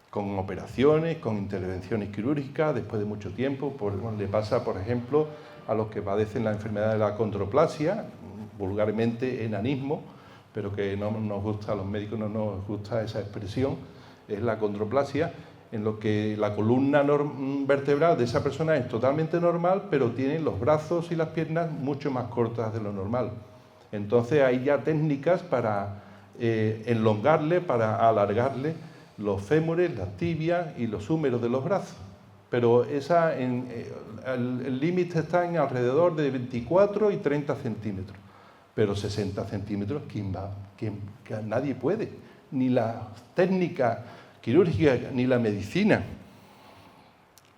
con operaciones, con intervenciones quirúrgicas, después de mucho tiempo. Le pasa, por ejemplo, a los que padecen la enfermedad de la acondroplasia, vulgarmente enanismo, pero que no nos gusta, a los médicos no nos gusta esa expresión, es la acondroplasia, en lo que la columna vertebral de esa persona es totalmente normal, pero tiene los brazos y las piernas mucho más cortas de lo normal. Entonces hay ya técnicas para enlongarle, para alargarle los fémures, las tibias y los húmeros de los brazos. Pero el límite está en alrededor de 24 y 30 centímetros. Pero 60 centímetros, nadie puede. Ni la técnica quirúrgica, ni la medicina.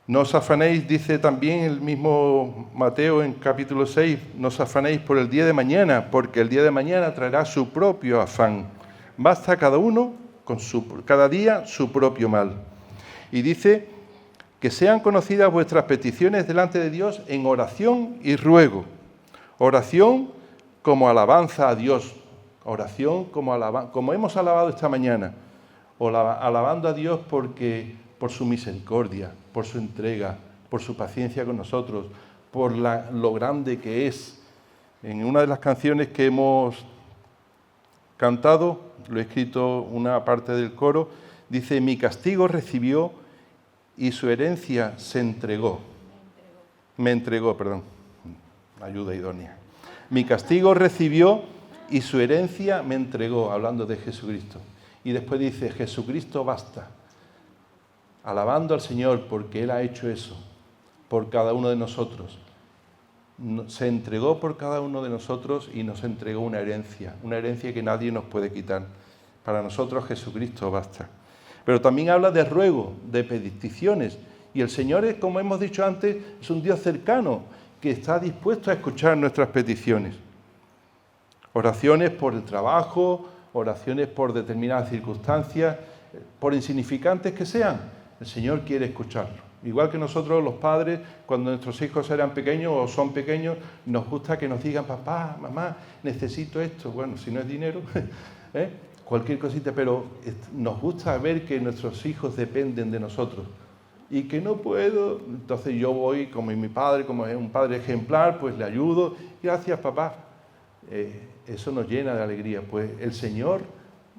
No os afanéis, dice también el mismo Mateo en capítulo 6, no os afanéis por el día de mañana, porque el día de mañana traerá su propio afán. Basta cada uno cada día su propio mal. Y dice que sean conocidas vuestras peticiones delante de Dios en oración y ruego. Oración como alabanza a Dios. Oración como hemos alabado esta mañana. Alabando a Dios por su misericordia, por su entrega, por su paciencia con nosotros, por lo grande que es. En una de las canciones que hemos cantado, lo he escrito una parte del coro, dice: mi castigo recibió y su herencia se entregó. Me entregó, ayuda idónea. Mi castigo recibió y su herencia me entregó, hablando de Jesucristo. Y después dice: Jesucristo basta. Alabando al Señor porque Él ha hecho eso por cada uno de nosotros. Se entregó por cada uno de nosotros y nos entregó una herencia que nadie nos puede quitar. Para nosotros Jesucristo basta. Pero también habla de ruego, de peticiones. Y el Señor, como hemos dicho antes, es un Dios cercano, que está dispuesto a escuchar nuestras peticiones. Oraciones por el trabajo, oraciones por determinadas circunstancias, por insignificantes que sean, el Señor quiere escucharlo. Igual que nosotros los padres, cuando nuestros hijos eran pequeños o son pequeños, nos gusta que nos digan: papá, mamá, necesito esto. Bueno, si no es dinero, cualquier cosita, pero nos gusta ver que nuestros hijos dependen de nosotros. Y que no puedo, entonces yo voy, como mi padre, como es un padre ejemplar, pues le ayudo. Gracias, papá. Eso nos llena de alegría. Pues el Señor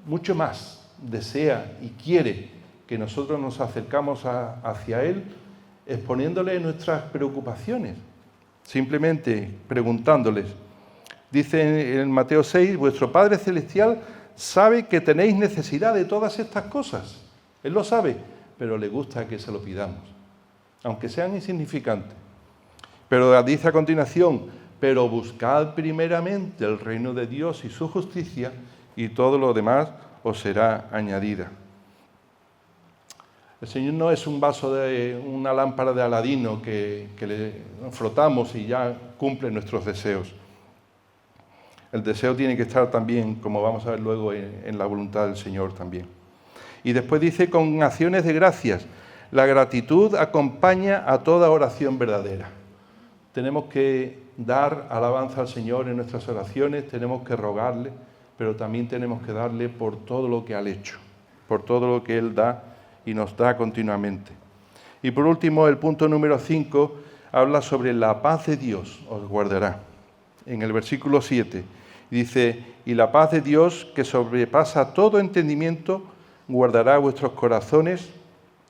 mucho más desea y quiere que nosotros nos acercamos hacia Él, exponiéndole nuestras preocupaciones, simplemente preguntándoles. Dice en Mateo 6, vuestro Padre Celestial sabe que tenéis necesidad de todas estas cosas. Él lo sabe, pero le gusta que se lo pidamos, aunque sean insignificantes. Pero dice a continuación: pero buscad primeramente el reino de Dios y su justicia, y todo lo demás os será añadida. El Señor no es un vaso una lámpara de Aladino que le frotamos y ya cumple nuestros deseos. El deseo tiene que estar también, como vamos a ver luego, en la voluntad del Señor también. Y después dice: con acciones de gracias. La gratitud acompaña a toda oración verdadera. Tenemos que dar alabanza al Señor en nuestras oraciones, tenemos que rogarle, pero también tenemos que darle por todo lo que ha hecho, por todo lo que Él da y nos da continuamente. Y por último, el punto número 5 habla sobre la paz de Dios os guardará. En el versículo 7 dice: y la paz de Dios, que sobrepasa todo entendimiento, guardará vuestros corazones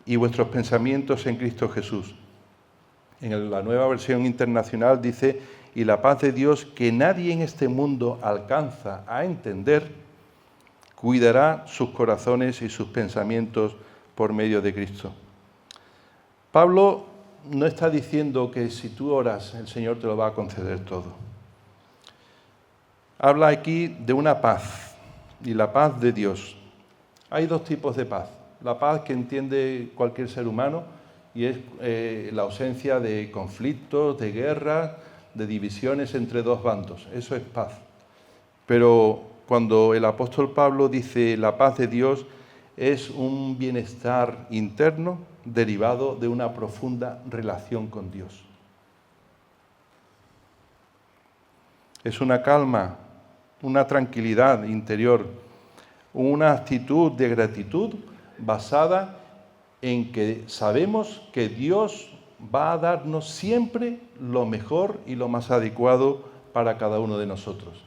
y vuestros pensamientos en Cristo Jesús. En la Nueva Versión Internacional dice: y la paz de Dios, que nadie en este mundo alcanza a entender, cuidará sus corazones y sus pensamientos por medio de Cristo. Pablo no está diciendo que si tú oras, el Señor te lo va a conceder todo. Habla aquí de una paz, y la paz de Dios. Hay dos tipos de paz. La paz que entiende cualquier ser humano, y es la ausencia de conflictos, de guerras, de divisiones entre dos bandos. Eso es paz. Pero cuando el apóstol Pablo dice la paz de Dios, es un bienestar interno derivado de una profunda relación con Dios. Es una calma, una tranquilidad interior, una actitud de gratitud basada en que sabemos que Dios va a darnos siempre lo mejor y lo más adecuado para cada uno de nosotros.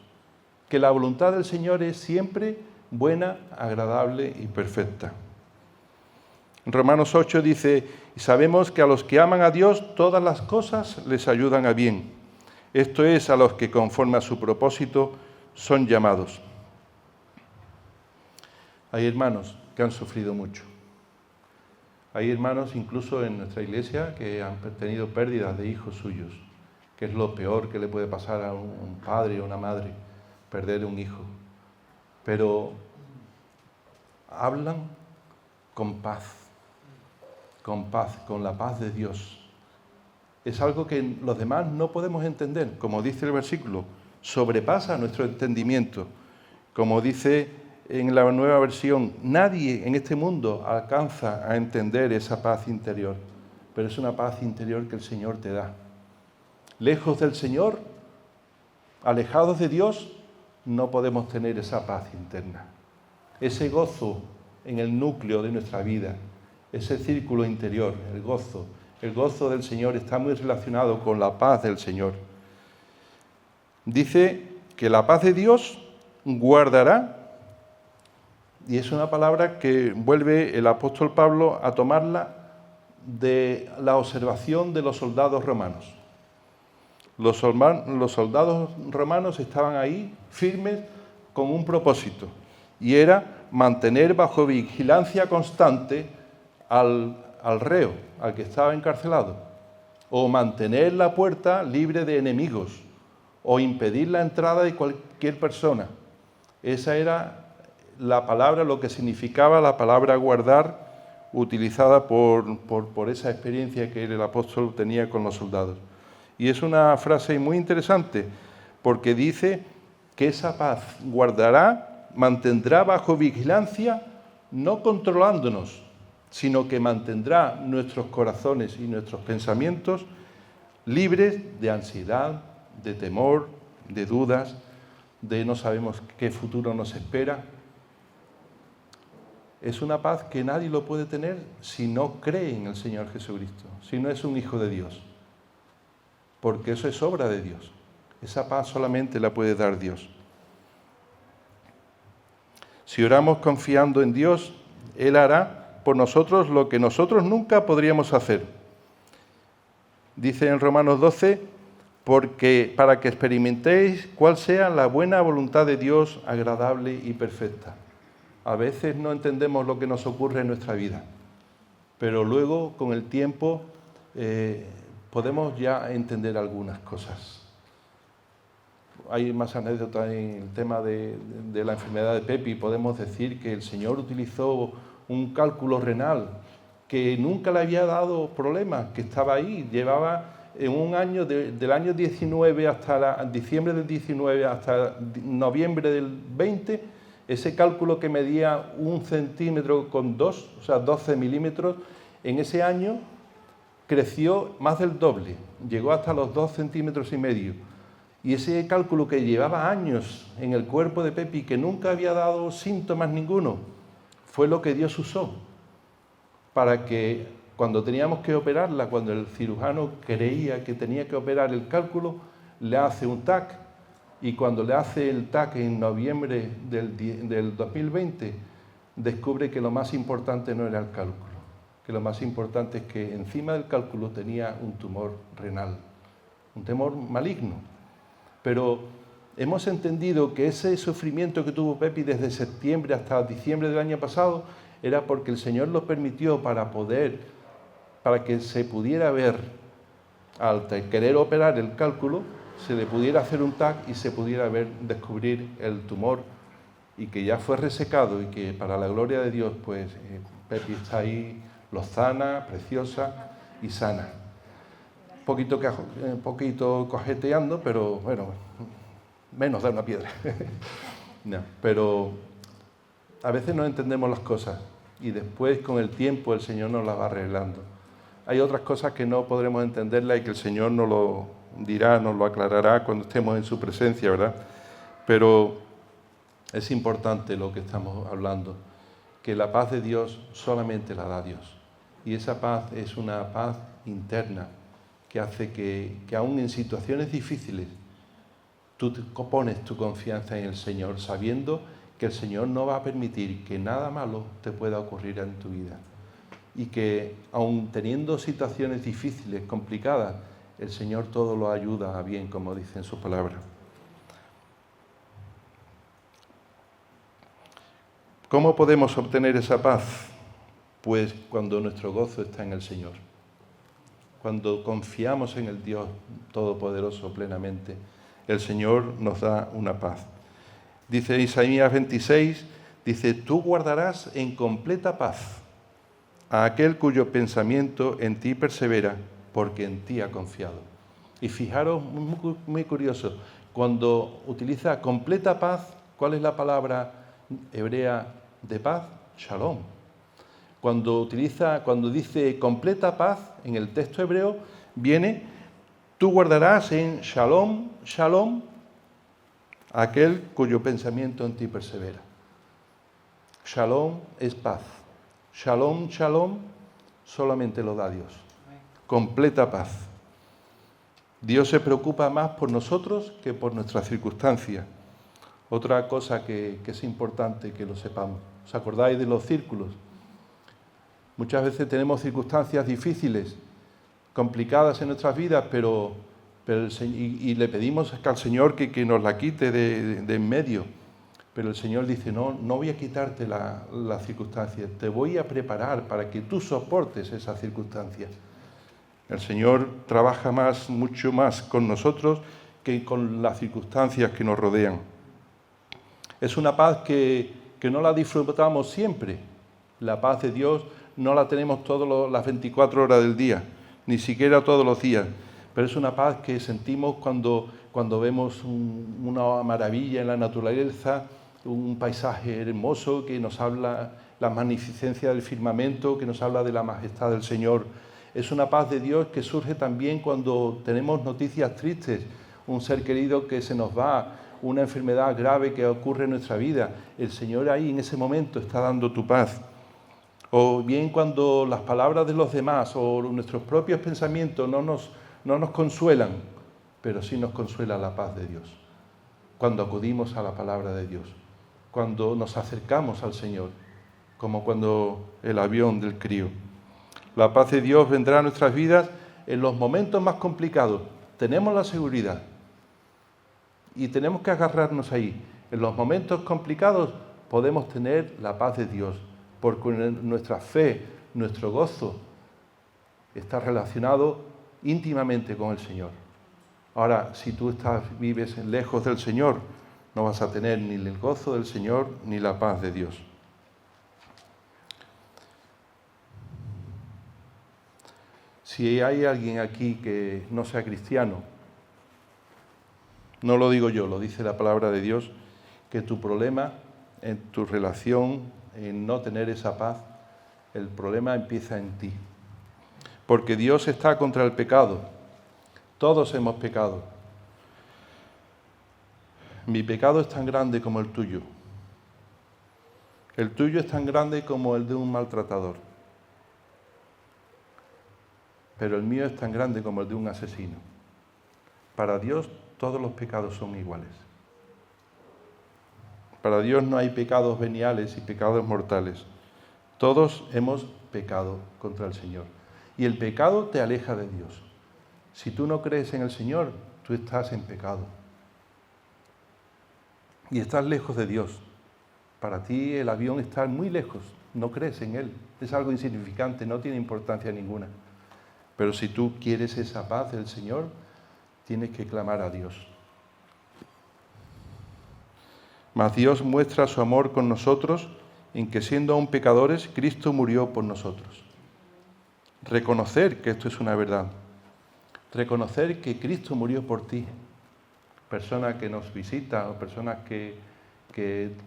Que la voluntad del Señor es siempre buena, agradable y perfecta. En Romanos 8 dice, y sabemos que a los que aman a Dios todas las cosas les ayudan a bien. Esto es, a los que conforme a su propósito son llamados. Hay hermanos que han sufrido mucho. Hay hermanos incluso en nuestra iglesia que han tenido pérdidas de hijos suyos, que es lo peor que le puede pasar a un padre o una madre, perder un hijo. Pero hablan con paz, con la paz de Dios. Es algo que los demás no podemos entender, como dice el versículo, sobrepasa nuestro entendimiento. Como dice en la nueva versión, nadie en este mundo alcanza a entender esa paz interior, pero es una paz interior que el Señor te da. Lejos del Señor, alejados de Dios, no podemos tener esa paz interna. Ese gozo en el núcleo de nuestra vida, ese círculo interior, el gozo del Señor está muy relacionado con la paz del Señor. Dice que la paz de Dios guardará, y es una palabra que vuelve el apóstol Pablo a tomarla de la observación de los soldados romanos. Los soldados romanos estaban ahí firmes con un propósito, y era mantener bajo vigilancia constante al reo, al que estaba encarcelado, o mantener la puerta libre de enemigos, o impedir la entrada de cualquier persona. Esa era la palabra, lo que significaba la palabra guardar, utilizada por esa experiencia que el apóstol tenía con los soldados. Y es una frase muy interesante, porque dice que esa paz guardará, mantendrá bajo vigilancia, no controlándonos, sino que mantendrá nuestros corazones y nuestros pensamientos libres de ansiedad, de temor, de dudas, de no sabemos qué futuro nos espera. Es una paz que nadie lo puede tener si no cree en el Señor Jesucristo, si no es un hijo de Dios, porque eso es obra de Dios. Esa paz solamente la puede dar Dios. Si oramos confiando en Dios, Él hará por nosotros lo que nosotros nunca podríamos hacer. Dice en Romanos 12, porque para que experimentéis cuál sea la buena voluntad de Dios, agradable y perfecta. A veces no entendemos lo que nos ocurre en nuestra vida, pero luego, con el tiempo, podemos ya entender algunas cosas. Hay más anécdotas en el tema de la enfermedad de Pepi. Podemos decir que el Señor utilizó un cálculo renal que nunca le había dado problemas, que estaba ahí, llevaba en un año, del año 19 hasta diciembre del 19 hasta noviembre del 20, ese cálculo que medía 1 centímetro con 2, o sea, 12 milímetros, en ese año creció más del doble, llegó hasta los 2 centímetros y medio. Y ese cálculo que llevaba años en el cuerpo de Pepi, que nunca había dado síntomas ninguno, fue lo que Dios usó para que cuando teníamos que operarla, cuando el cirujano creía que tenía que operar el cálculo, le hace un TAC. Y cuando le hace el TAC en noviembre del 2020, descubre que lo más importante no era el cálculo, que lo más importante es que encima del cálculo tenía un tumor renal, un tumor maligno. Pero hemos entendido que ese sufrimiento que tuvo Pepi desde septiembre hasta diciembre del año pasado era porque el Señor lo permitió para poder para que se pudiera ver, al querer operar el cálculo, se le pudiera hacer un TAC y se pudiera descubrir el tumor, y que ya fue resecado, y que para la gloria de Dios, pues Pepi está ahí, lozana, preciosa y sana. Un poquito cojeteando, pero bueno, menos da una piedra. No, pero a veces no entendemos las cosas y después con el tiempo el Señor nos las va arreglando. Hay otras cosas que no podremos entenderlas y que el Señor nos lo dirá, nos lo aclarará cuando estemos en su presencia, ¿verdad? Pero es importante lo que estamos hablando, que la paz de Dios solamente la da Dios. Y esa paz es una paz interna que hace que aún en situaciones difíciles tú pones tu confianza en el Señor, sabiendo que el Señor no va a permitir que nada malo te pueda ocurrir en tu vida. Y que aun teniendo situaciones difíciles, complicadas, el Señor todo lo ayuda a bien, como dice en su palabra. ¿Cómo podemos obtener esa paz? Pues cuando nuestro gozo está en el Señor. Cuando confiamos en el Dios Todopoderoso plenamente, el Señor nos da una paz. Dice Isaías 26, dice, tú guardarás en completa paz a aquel cuyo pensamiento en ti persevera, porque en ti ha confiado. Y fijaros, muy curioso, cuando utiliza completa paz, ¿cuál es la palabra hebrea de paz? Shalom. Cuando dice completa paz, en el texto hebreo, viene, tú guardarás en shalom, shalom, aquel cuyo pensamiento en ti persevera. Shalom es paz. Shalom, shalom, solamente lo da Dios. Completa paz. Dios se preocupa más por nosotros que por nuestras circunstancias. Otra cosa que es importante que lo sepamos. ¿Os acordáis de los círculos? Muchas veces tenemos circunstancias difíciles, complicadas en nuestras vidas, y le pedimos al Señor que nos la quite de en medio. Pero el Señor dice, no voy a quitarte las circunstancias, te voy a preparar para que tú soportes esas circunstancias. El Señor trabaja mucho más con nosotros que con las circunstancias que nos rodean. Es una paz que no la disfrutamos siempre. La paz de Dios no la tenemos todas las 24 horas del día, ni siquiera todos los días. Pero es una paz que sentimos cuando vemos una maravilla en la naturaleza, un paisaje hermoso que nos habla la magnificencia del firmamento, que nos habla de la majestad del Señor. Es una paz de Dios que surge también cuando tenemos noticias tristes, un ser querido que se nos va, una enfermedad grave que ocurre en nuestra vida. El Señor ahí en ese momento está dando tu paz. O bien cuando las palabras de los demás o nuestros propios pensamientos no nos consuelan, pero sí nos consuela la paz de Dios. Cuando acudimos a la palabra de Dios, cuando nos acercamos al Señor, como cuando el avión del crío. La paz de Dios vendrá a nuestras vidas en los momentos más complicados. Tenemos la seguridad y tenemos que agarrarnos ahí. En los momentos complicados podemos tener la paz de Dios, porque nuestra fe, nuestro gozo está relacionado íntimamente con el Señor. Ahora, si tú vives lejos del Señor, no vas a tener ni el gozo del Señor ni la paz de Dios. Si hay alguien aquí que no sea cristiano, no lo digo yo, lo dice la palabra de Dios, que tu problema en tu relación, en no tener esa paz, el problema empieza en ti. Porque Dios está contra el pecado. Todos hemos pecado. Mi pecado es tan grande como el tuyo. El tuyo es tan grande como el de un maltratador. Pero el mío es tan grande como el de un asesino. Para Dios todos los pecados son iguales. Para Dios no hay pecados veniales y pecados mortales. Todos hemos pecado contra el Señor. Y el pecado te aleja de Dios. Si tú no crees en el Señor, tú estás en pecado. Y estás lejos de Dios. Para ti el avión está muy lejos, no crees en Él. Es algo insignificante, no tiene importancia ninguna. Pero si tú quieres esa paz del Señor, tienes que clamar a Dios. Mas Dios muestra su amor con nosotros en que, siendo aún pecadores, Cristo murió por nosotros. Reconocer que esto es una verdad. Reconocer que Cristo murió por ti. Persona que nos visita o personas que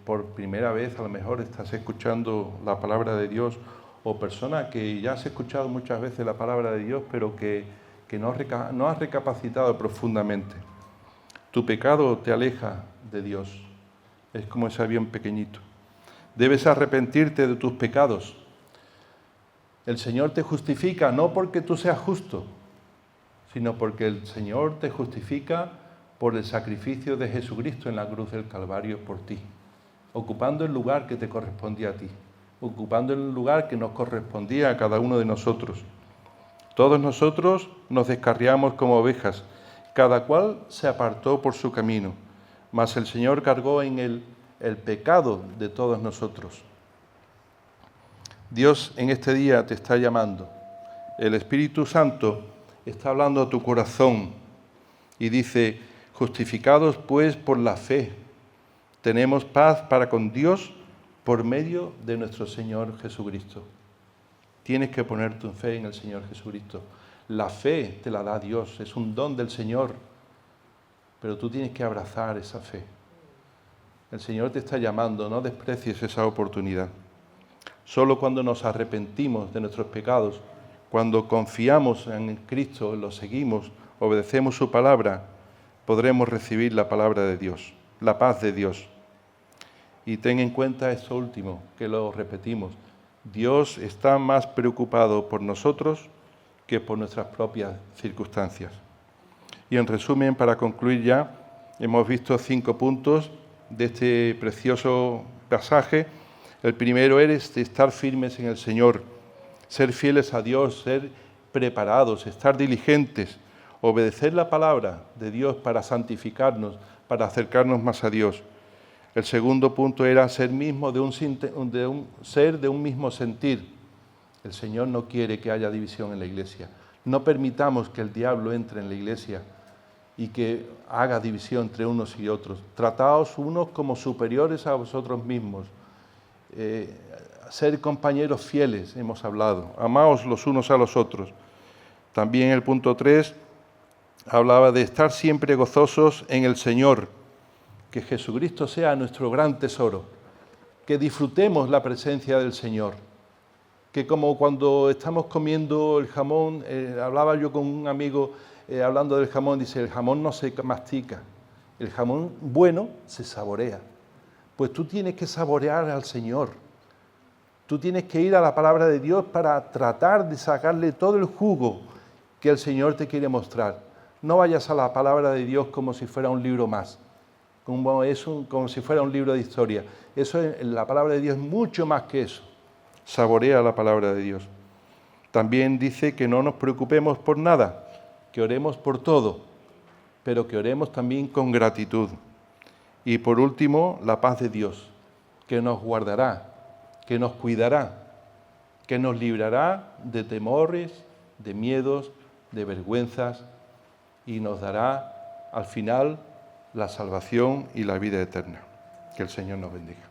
por primera vez a lo mejor estás escuchando la palabra de Dios, o persona que ya has escuchado muchas veces la palabra de Dios, pero que no has recapacitado profundamente. Tu pecado te aleja de Dios. Es como ese avión pequeñito. Debes arrepentirte de tus pecados. El Señor te justifica no porque tú seas justo, sino porque el Señor te justifica por el sacrificio de Jesucristo en la cruz del Calvario por ti, ocupando el lugar que te correspondía a ti, ocupando el lugar que nos correspondía a cada uno de nosotros. Todos nosotros nos descarriamos como ovejas, cada cual se apartó por su camino, mas el Señor cargó en él el pecado de todos nosotros. Dios en este día te está llamando. El Espíritu Santo está hablando a tu corazón y dice: justificados pues por la fe, tenemos paz para con Dios por medio de nuestro Señor Jesucristo. Tienes que poner tu fe en el Señor Jesucristo. La fe te la da Dios, es un don del Señor, pero tú tienes que abrazar esa fe. El Señor te está llamando, no desprecies esa oportunidad. Solo cuando nos arrepentimos de nuestros pecados, cuando confiamos en Cristo, lo seguimos, obedecemos su palabra, podremos recibir la palabra de Dios, la paz de Dios. Y ten en cuenta esto último, que lo repetimos: Dios está más preocupado por nosotros que por nuestras propias circunstancias. Y en resumen, para concluir ya, hemos visto 5 puntos de este precioso pasaje. El primero es estar firmes en el Señor, ser fieles a Dios, ser preparados, estar diligentes, obedecer la palabra de Dios para santificarnos, para acercarnos más a Dios. El segundo punto era ser de un mismo sentir. El Señor no quiere que haya división en la iglesia. No permitamos que el diablo entre en la iglesia y que haga división entre unos y otros. Trataos unos como superiores a vosotros mismos. Ser compañeros fieles, hemos hablado. Amaos los unos a los otros. También el punto 3 hablaba de estar siempre gozosos en el Señor. Que Jesucristo sea nuestro gran tesoro. Que disfrutemos la presencia del Señor. Que como cuando estamos comiendo el jamón, hablaba yo con un amigo hablando del jamón, dice: el jamón no se mastica, el jamón bueno se saborea. Pues tú tienes que saborear al Señor. Tú tienes que ir a la palabra de Dios para tratar de sacarle todo el jugo que el Señor te quiere mostrar. No vayas a la palabra de Dios como si fuera un libro más, como si fuera un libro de historia. La palabra de Dios es mucho más que eso. Saborea la palabra de Dios. También dice que no nos preocupemos por nada, que oremos por todo, pero que oremos también con gratitud. Y por último, la paz de Dios, que nos guardará, que nos cuidará, que nos librará de temores, de miedos, de vergüenzas, y nos dará al final la salvación y la vida eterna. Que el Señor nos bendiga.